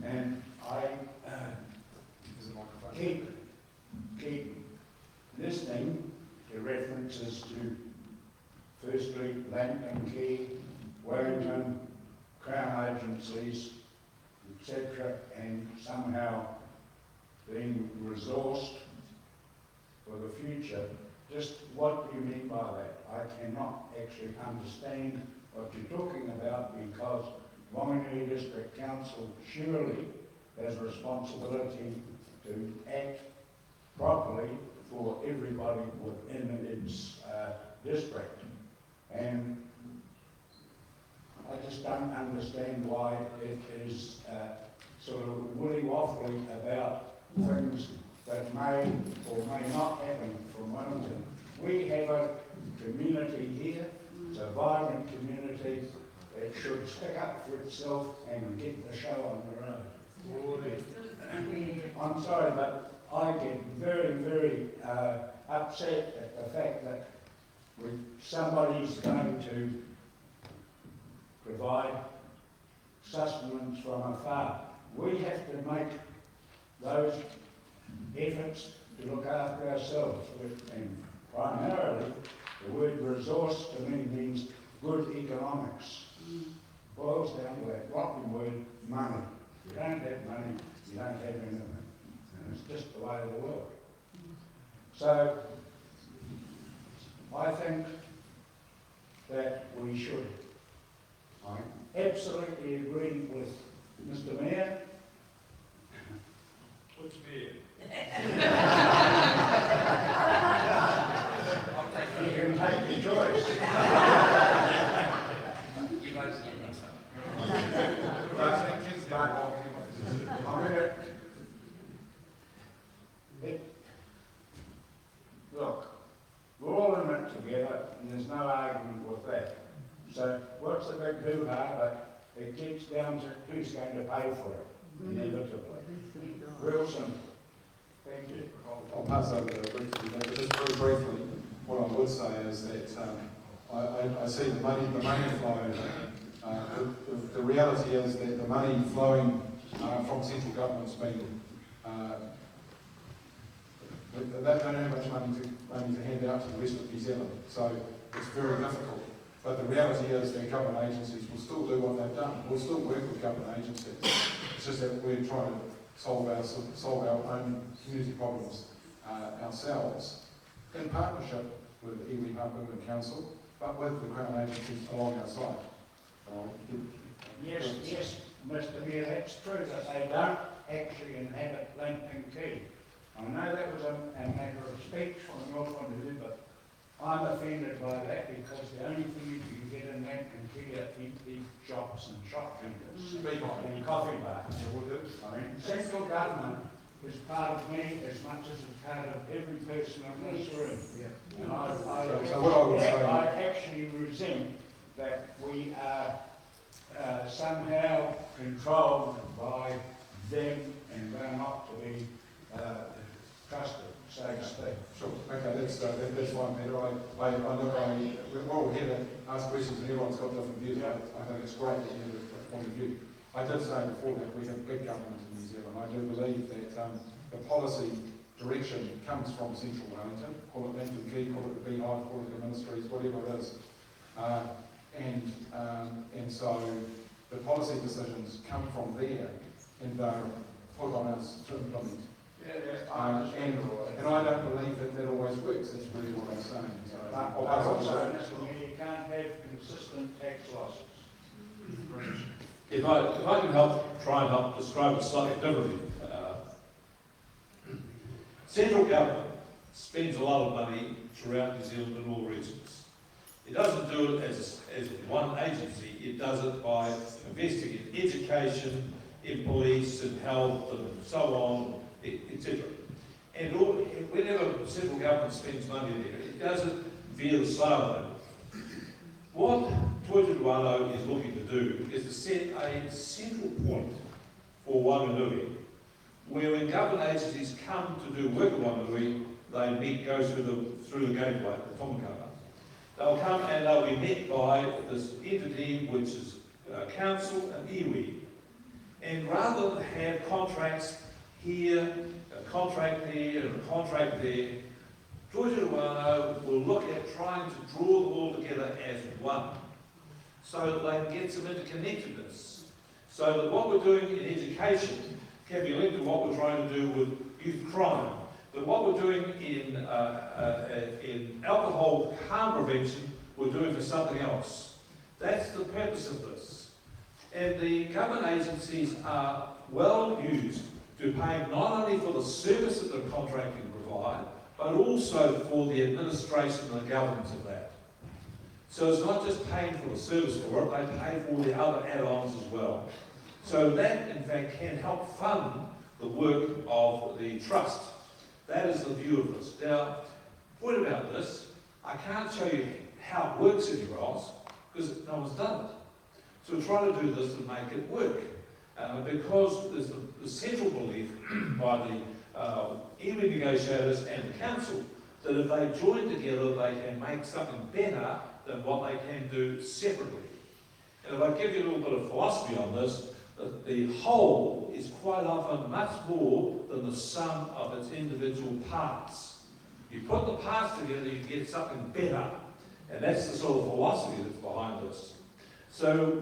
and I keep listening to references to firstly Langton Key, Wellington, Crown agencies, etc., and somehow being resourced for the future. Just what do you mean by that? I cannot actually understand what you're talking about, because Whanganui District Council surely has responsibility to act properly for everybody within its district. And I just don't understand why it is sort of willy-waffly about things that may or may not happen from Wellington. We have a community here, it's a vibrant community that should stick up for itself and get the show on the road. I'm sorry, but I get very, very upset at the fact that somebody's going to provide sustenance from afar. We have to make those efforts to look after ourselves. And primarily, the word resource to me means good economics. Boils down to that rotten word, money. If you don't have money, you don't have anything. And it's just the way of the world. So, I think that we should. I absolutely agree with Mr. Mayor. Which mayor? You can take your choice. You guys get next time. Look, we're all in it together, and there's no argument with that. So what's the big hoo-ha, but it gets down to who's going to pay for it, inevitably. Real simple. Thank you. I'll pass over to briefly, but just very briefly, what I would say is that I see the money flowing. The reality is that the money flowing from central government's been they don't have much money to hand out to the rest of New Zealand, so it's very difficult. But the reality is that government agencies will still do what they've done. We'll still work with government agencies. It's just that we're trying to solve our own community problems ourselves in partnership with the Iwi Hub Women Council, but with the Crown agencies along our side. Yes, Mr. Mayor, that's true that they don't actually inhabit Langton Key. I know that was a matter of speech from your point of view, but I'm offended by that, because the only thing you can get in Langton Key are empty shops and shop vendors and coffee bars. I mean, central government is part of me as much as it's part of every person in this room. And I actually resent that we are somehow controlled by them, and they're not to be trusted, so to speak. Sure. Okay, that's fine, Peter. We're all here to ask questions, and everyone's got different views. I think it's great that you have a different point of view. I did say before that we have big government in New Zealand. I do believe that the policy direction comes from central Wellington. Call it Langton Key, call it the Beehive, call it the ministries, whatever it is. And so the policy decisions come from there, and they're put on us to implement. And I don't believe that always works. That's really what I'm saying. So also, you can't have consistent tax losses. If I can try and help describe it slightly differently. Central government spends a lot of money throughout New Zealand in all regions. It doesn't do it as one agency. It does it by investing in education, in police, in health, and so on, etc. And whenever central government spends money there, it does it via the silo. What Toitū is looking to do is to set a central point for Whanganui, where when government agencies come to do work in Whanganui, they go through the gateway, the Tomakapa. They'll come and they'll be met by this entity which is council and iwi. And rather than have contracts here, a contract there, and a contract there, Toitū Wānau will look at trying to draw them all together as one, so that they can get some interconnectedness. So that what we're doing in education can be linked to what we're trying to do with youth crime. But what we're doing in alcohol harm prevention, we're doing for something else. That's the purpose of this. And the government agencies are well used to pay not only for the service that the contracting provide, but also for the administration and the governance of that. So it's not just paying for the service for it, they pay for all the other add-ons as well. So that, in fact, can help fund the work of the trust. That is the view of this. Now, point about this, I can't show you how it works anywhere else, because no one's done it. So we're trying to do this to make it work. Because there's the central belief by the iwi negotiators and the council that if they join together, they can make something better than what they can do separately. And if I give you a little bit of philosophy on this, the whole is quite often much more than the sum of its individual parts. You put the parts together, you get something better. And that's the sort of philosophy that's behind this. So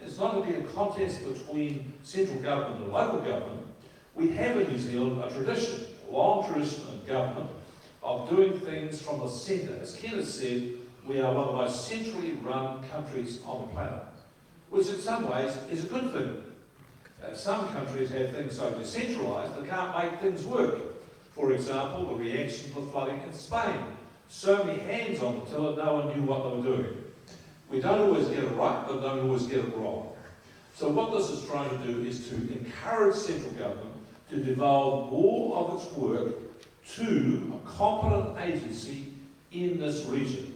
it's not going to be a contest between central government and local government. We have in New Zealand a tradition, a long tradition of government, of doing things from the centre. As Ken has said, we are one of the most centrally run countries on the planet, which in some ways is a good thing. Some countries have things so decentralised they can't make things work. For example, the reaction to the flooding in Spain. So many hands on the tiller, no one knew what they were doing. We don't always get it right, but don't always get it wrong. So what this is trying to do is to encourage central government to devolve more of its work to a competent agency in this region.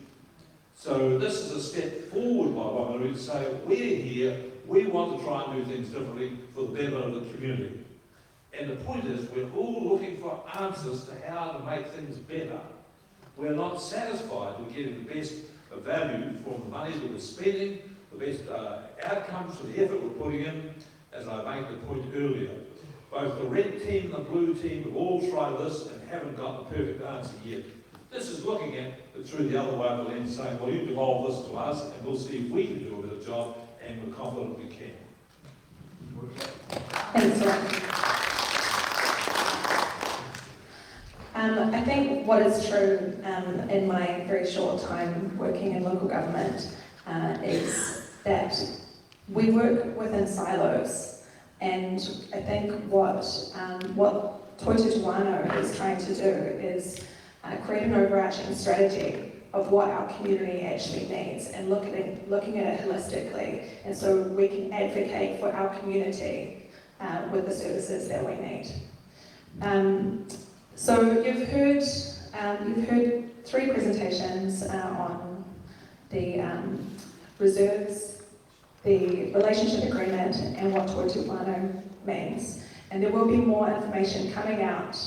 So this is a step forward by Whangarei to say, we're here, we want to try and do things differently for the benefit of the community. And the point is, we're all looking for answers to how to make things better. We're not satisfied with getting the best value from the money that we're spending, the best outcomes for the effort we're putting in, as I made the point earlier. Both the red team and the blue team have all tried this and haven't got the perfect answer yet. This is looking at it through the other way of the lens, saying, well, you devolve this to us and we'll see if we can do a better job, and we're confident we can. Thanks, Ryan. I think what is true in my very short time working in local government is that we work within silos, and I think what Toitū Wānau is trying to do is create an overarching strategy of what our community actually needs and looking at it holistically, and so we can advocate for our community with the services that we need. So you've heard 3 presentations on the reserves, the relationship agreement, and what Toitū Wānau means. And there will be more information coming out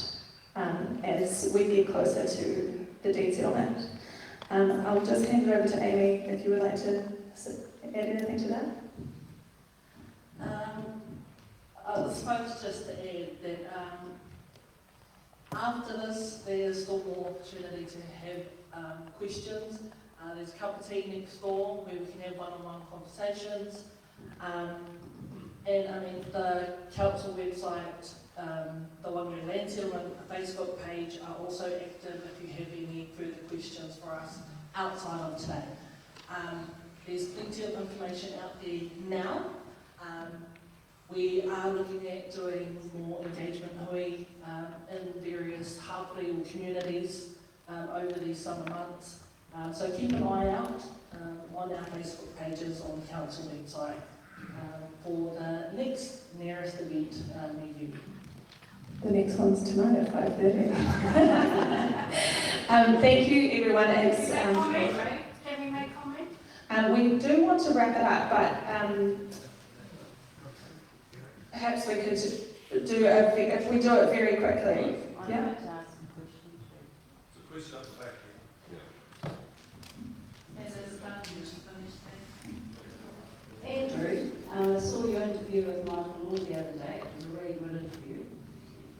as we get closer to the deed settlement. I'll just hand it over to Amy if you would like to add anything to that. I suppose just to add that after this, there's still more opportunity to have questions. There's a cup of tea next door where we can have one-on-one conversations. And I mean, the council website, the Whangarei Land Settlement Facebook page are also active if you have any further questions for us outside of today. There's plenty of information out there now. We are looking at doing more engagement hui in various hapori or communities over these summer months. So keep an eye out on our Facebook pages on the council website for the next nearest event near you. The next one's tonight at 5:30. Thank you, everyone. It's, Can we make comment? we do want to wrap it up, but perhaps we could do if we do it very quickly. I'd Yeah. like to ask a question too. Question up the back here. Andrew, I saw your interview with Michael Law the other day. It was a really good interview.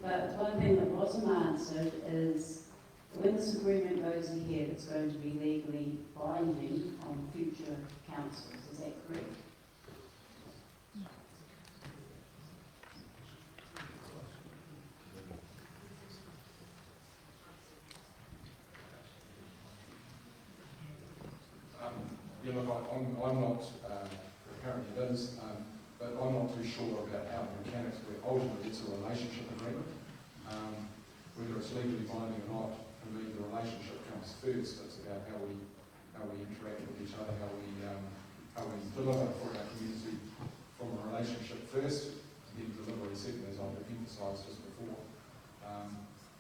But one thing that wasn't answered is when this agreement goes ahead, it's going to be legally binding on future councils. Is that correct? Yeah, look, I'm not, apparently it is, but I'm not too sure about how the mechanics work. Ultimately, it's a relationship agreement. Whether it's legally binding or not, for me, the relationship comes first. It's about how we interact with each other, how we deliver for our community from a relationship first, and then delivery second, as I've emphasised just before.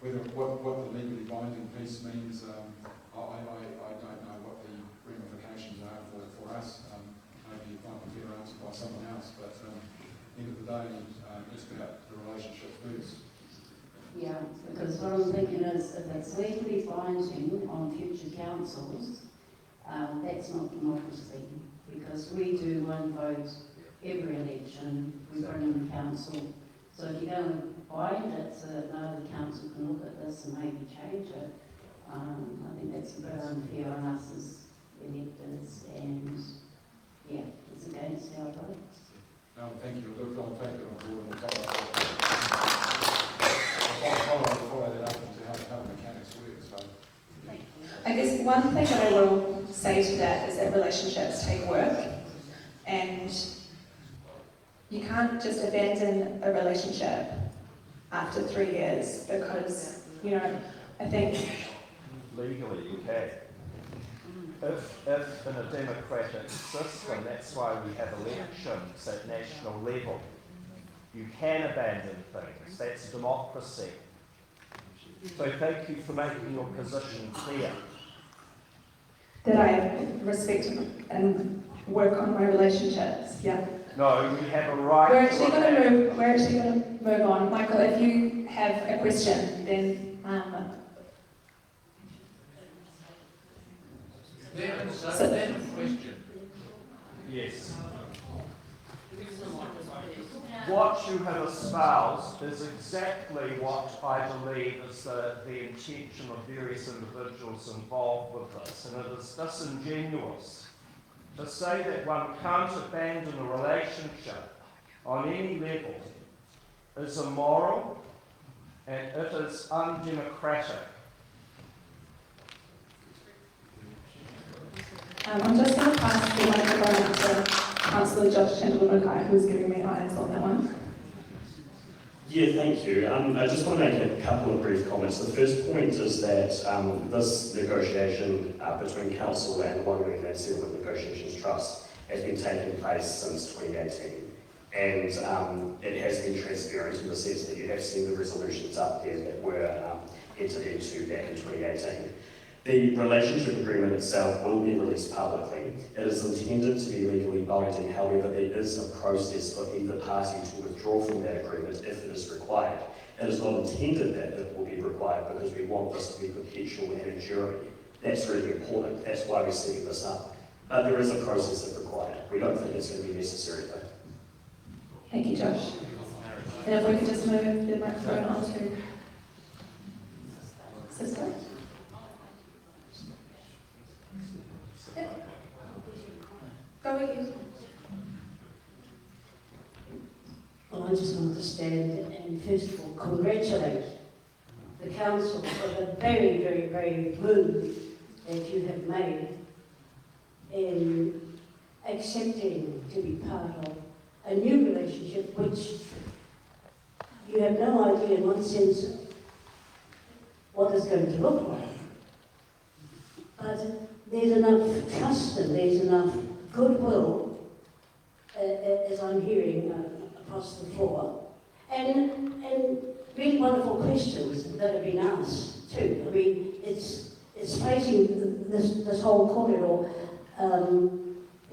What the legally binding piece means, I don't know what the ramifications are for us. Maybe it might be better answered by someone else, but at the end of the day, it's about the relationship first. Yeah, because what I'm thinking is if it's legally binding on future councils, that's not democracy, because we do one vote every election, we bring in the council. So if you're going to bind it so that no other council can look at this and maybe change it, I think that's a bit unfair on us as electors, and yeah, it's against our votes. Thank you. Look, I'll take it on board and follow that up into how the mechanics work. So. I guess one thing that I will say to that is that relationships take work, and you can't just abandon a relationship after 3 years because, you know, I think legally you can. If in a democratic system, that's why we have elections at national level, you can abandon things. That's democracy. So thank you for making your position clear. that I respect and work on my relationships, yeah. No, we have a right. We're actually going to move on. Michael, if you have a question, then Question. Yes. What you have espoused is exactly what I believe is the intention of various individuals involved with this, and it is disingenuous to say that one can't abandon a relationship on any level is immoral and it is undemocratic. I'm just going to pass the microphone to Councillor Josh Chandler-Mackay, who's giving me eyes on that one. Yeah, thank you. I just want to make a couple of brief comments. The first point is that this negotiation between Council and the Whangarei Land Settlement Negotiations Trust has been taking place since 2018. And it has been transparent in the sense that you have seen the resolutions up there that were entered into back in 2018. The relationship agreement itself will be released publicly. It is intended to be legally binding, however, there is a process for either party to withdraw from that agreement if it is required. It is not intended that it will be required because we want this to be perpetual and enduring. That's really important. That's why we're setting this up. But there is a process if required. We don't think it's going to be necessary though. Thank you, Josh. And if we could just move the microphone on to Sister. Go ahead. Well, I just want to stand and first of all congratulate the council for the very, very, very move that you have made in accepting to be part of a new relationship which you have no idea in one sense what it's going to look like. But there's enough trust and there's enough goodwill, as I'm hearing across the floor, and really wonderful questions that have been asked too. I mean, it's facing this whole kōrero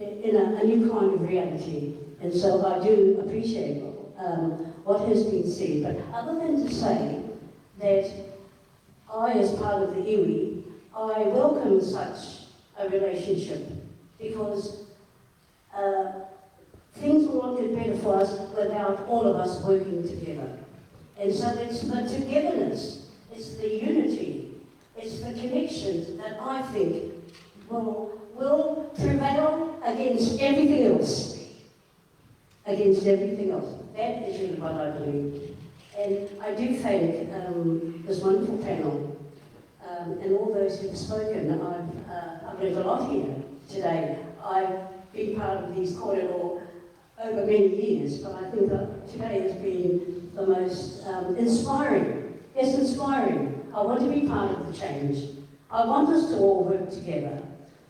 in a new kind of reality, and so I do appreciate what has been said. But other than to say that I, as part of the iwi, I welcome such a relationship because things will not get better for us without all of us working together. And so it's the togetherness, it's the unity, it's the connection that I think will prevail against everything else. Against everything else. That is really what I believe. And I do thank this wonderful panel and all those who've spoken. I've learned a lot here today. I've been part of these kōrero over many years, but I think that today has been the most inspiring. Yes, inspiring. I want to be part of the change. I want us to all work together.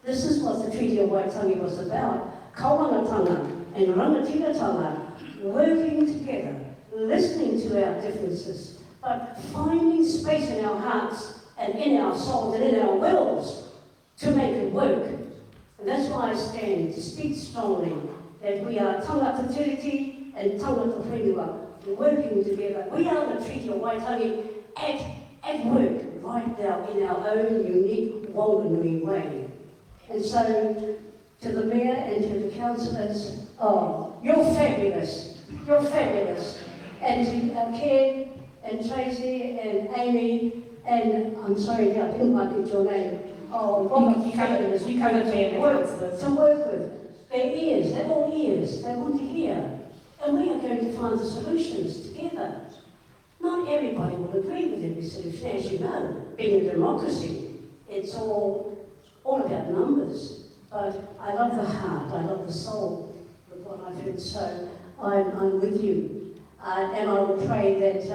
This is what the Treaty of Waitangi was about. Kauangatanga and rangatiratanga working together, listening to our differences, but finding space in our hearts and in our souls and in our wills to make it work. And that's why I stand to speak strongly that we are tangata tiriti and tangata whenua working together. We are the Treaty of Waitangi at work right now in our own unique Whanganui way. And so to the Mayor and to the councillors, oh, you're fabulous. You're fabulous. And to Ken and Tracy and Amy and I'm sorry, I didn't quite get your name. Oh, what you fabulous. You covered me to work with. Their ears, they're all ears. They want to hear. And we are going to find the solutions together. Not everybody will agree with every solution, as you know. Being a democracy, it's all about numbers. But I love the heart, I love the soul of what I've heard. So I'm with you. And I will pray that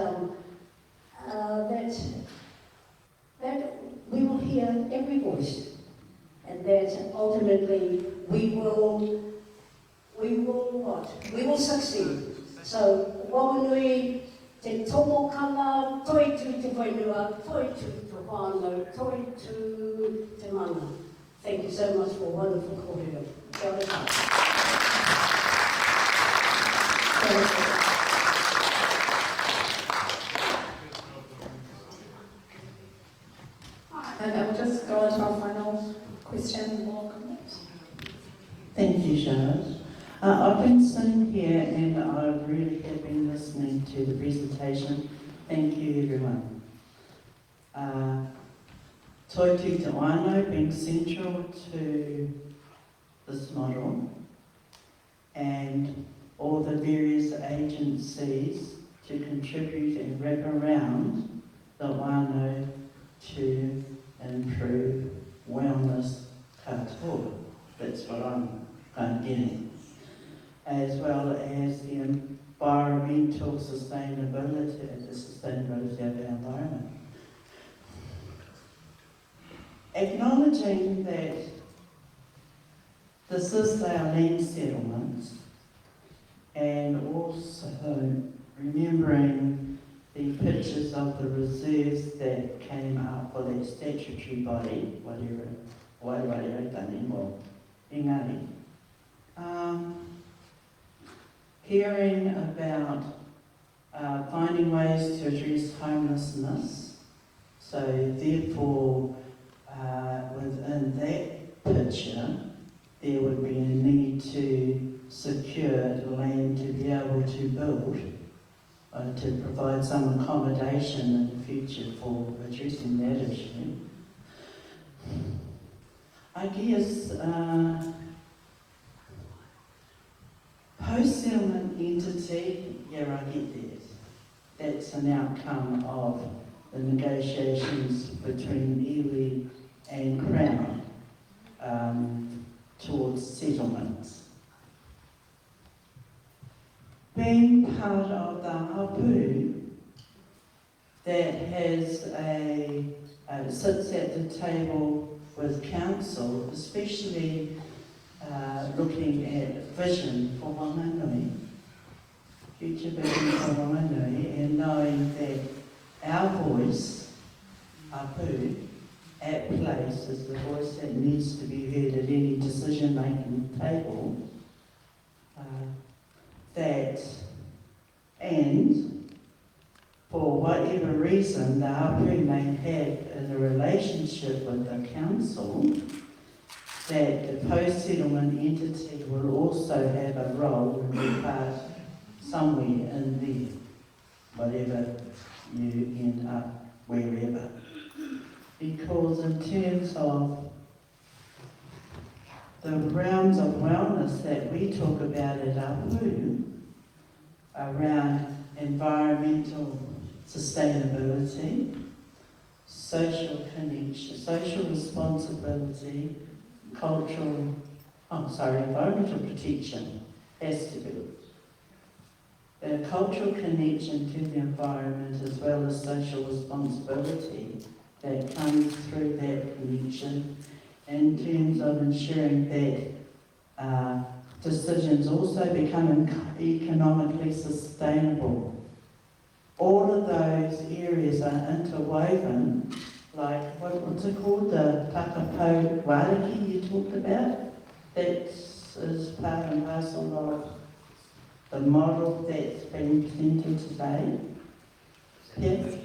we will hear every voice. And that ultimately we will what? We will succeed. So, Whanganui, te tomokanga, toi tu te whenua, toi tu te whānau, toi tu te mana. Thank you so much for a wonderful kōrero. Kia ora tātou. And I will just go on to our final question or comment. Thank you, Charlotte. I've been sitting here and I really have been listening to the presentation. Thank you, everyone. Toi Te Wānau being central to this model and all the various agencies to contribute and wrap around the wānau to improve wellness katoa. That's what I'm kind of getting. As well as the environmental sustainability of the environment. Acknowledging that this is our land settlement and also remembering the pictures of the reserves that came up for that statutory body, whatever, or Ingari. Hearing about finding ways to address homelessness, so therefore within that picture there would be a need to secure land to be able to build, to provide some accommodation in the future for addressing that issue. I guess post-settlement entity, yeah, I get that. That's an outcome of the negotiations between iwi and Crown towards settlements. Being part of the hapu that has sits at the table with council, especially looking at vision for Whanganui, future vision for Whanganui, and knowing that our voice, hapu, at place is the voice that needs to be heard at any decision-making table, and for whatever reason reason the hapu may have in a relationship with the council, that the post-settlement entity will also have a role and be part somewhere in there, whatever you end up, wherever. Because in terms of the realms of wellness that we talk about at Apu, around environmental sustainability, social connection, social responsibility, environmental protection has to be. A cultural connection to the environment as well as social responsibility that comes through that connection in terms of ensuring that decisions also become economically sustainable. All of those areas are interwoven, like what's it called, the Takapo Wariki you talked about? That is part and parcel of the model that's been presented today. Yes?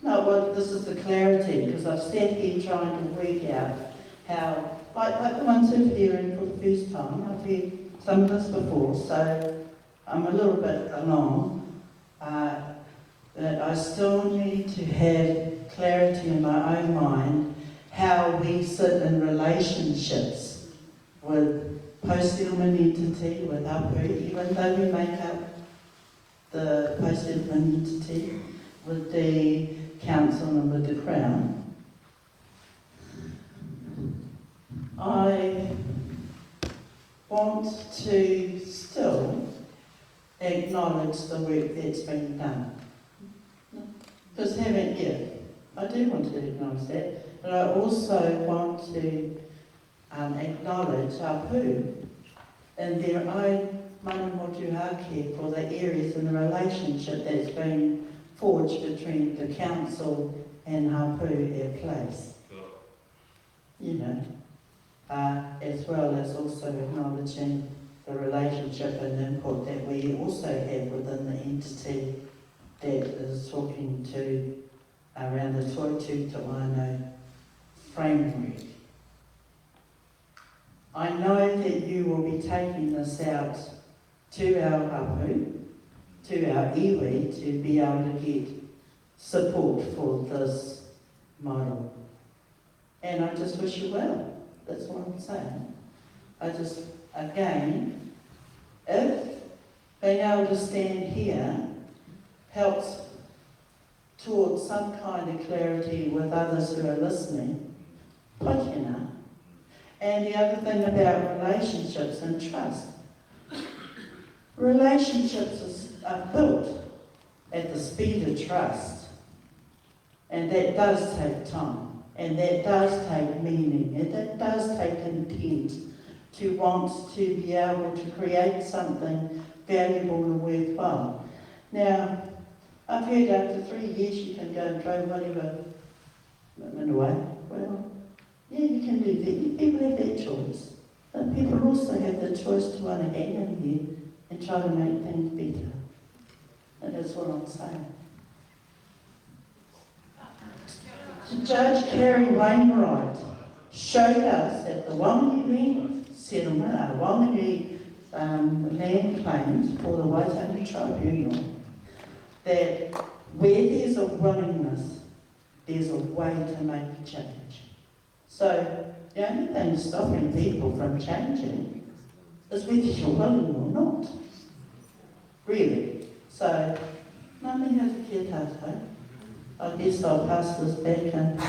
No, well, this is the clarity, because I've sat here trying to work out how, like the ones who've hearing for the first time, I've heard some of this before, so I'm a little bit along, that I still need to have clarity in my own mind how we sit in relationships with post-settlement entity, with Apu, even though we make up the post-settlement entity, with the council and with the Crown. I want to still acknowledge the work that's been done. Because I do want to acknowledge that, but I also want to acknowledge Apu and their own mana motuhake for the areas in the relationship that's been forged between the council and Hapu at place. You know, as well as also acknowledging the relationship and input that we also have within the entity that is talking to around the Toitu Te Wano framework. I know that you will be taking this out to our Hapu, to our iwi, to be able to get support for this model. And I just wish you well. That's what I'm saying. I just, again, if being able to stand here helps towards some kind of clarity with others who are listening, poikina. And the other thing about relationships and trust. Relationships are built at the speed of trust. And that does take time. And that does take meaning. And that does take intent to want to be able to create something valuable and worthwhile. Now, I've heard after 3 years you can go and throw whatever away. Well, yeah, you can do that. People have that choice. But people also have the choice to want to hang in here and try to make things better. And that's what I'm saying. Judge Kerry Wainwright showed us at the Whanganui settlement, Whanganui land claims for the Waitangi Tribunal, that where there's a willingness, there's a way to make a change. So the only thing stopping people from changing is whether you're willing or not. Really. So, Mami has a kia tātou. I guess I'll pass this back and,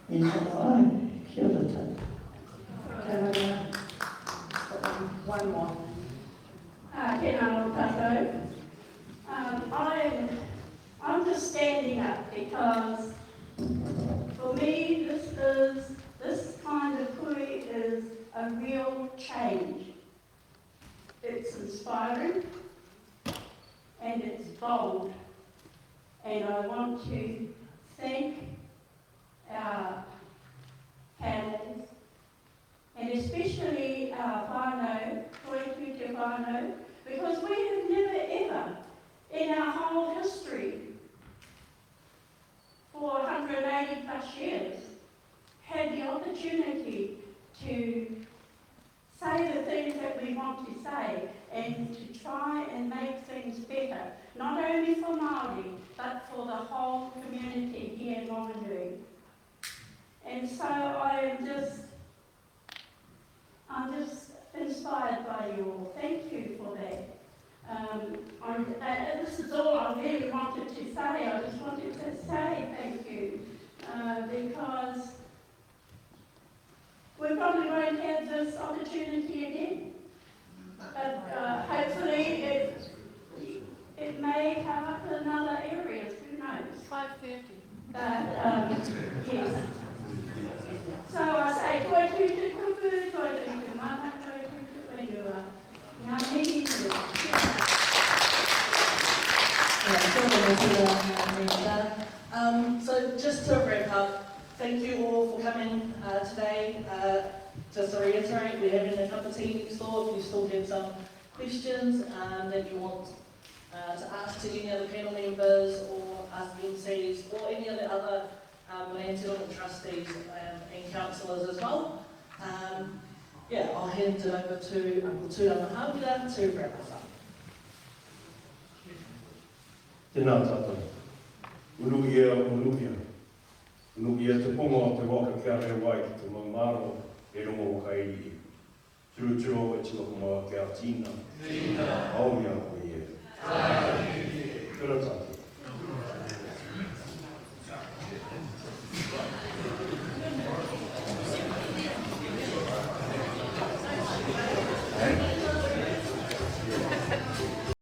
kia ora tātou. One more. Tēnā tātou. I'm just standing up because for me this kind of hui is a real change. It's inspiring and it's bold. And I want to thank our panels and especially our whānau, Toitu Te Whānau, because we have never ever in our whole history for 180 plus years had the opportunity to say the things that we want to say and to try and make things better, not only for Māori, but for the whole community here in Whanganui. And so I'm just inspired by you all. Thank you for that. This is all I really wanted to say. I just wanted to say thank you because we probably won't have this opportunity again. But hopefully it may come up in other areas, who knows? 5:30. Yes. So I say, koe tu te kupu, koe tu te mana, koe tu te whenua. Ngā mihi So just to wrap up, thank you all for coming today. Just to reiterate, we're having a cup of tea next door. If you still have some questions that you want to ask to any other panel members or ask MCs or any of the other land settlement trustees and councillors as well. I'll hand it over to Uncle Tūranga Hāwira to wrap us up. Tēnā tātou. Unuia, unuia. Unuia te ponga o te waka kia reo wai ki te mamaro e rongo o kai i. Turu turo e tino kuma kia tīna. Tīna. Aomia ko i e. Tīna tātou.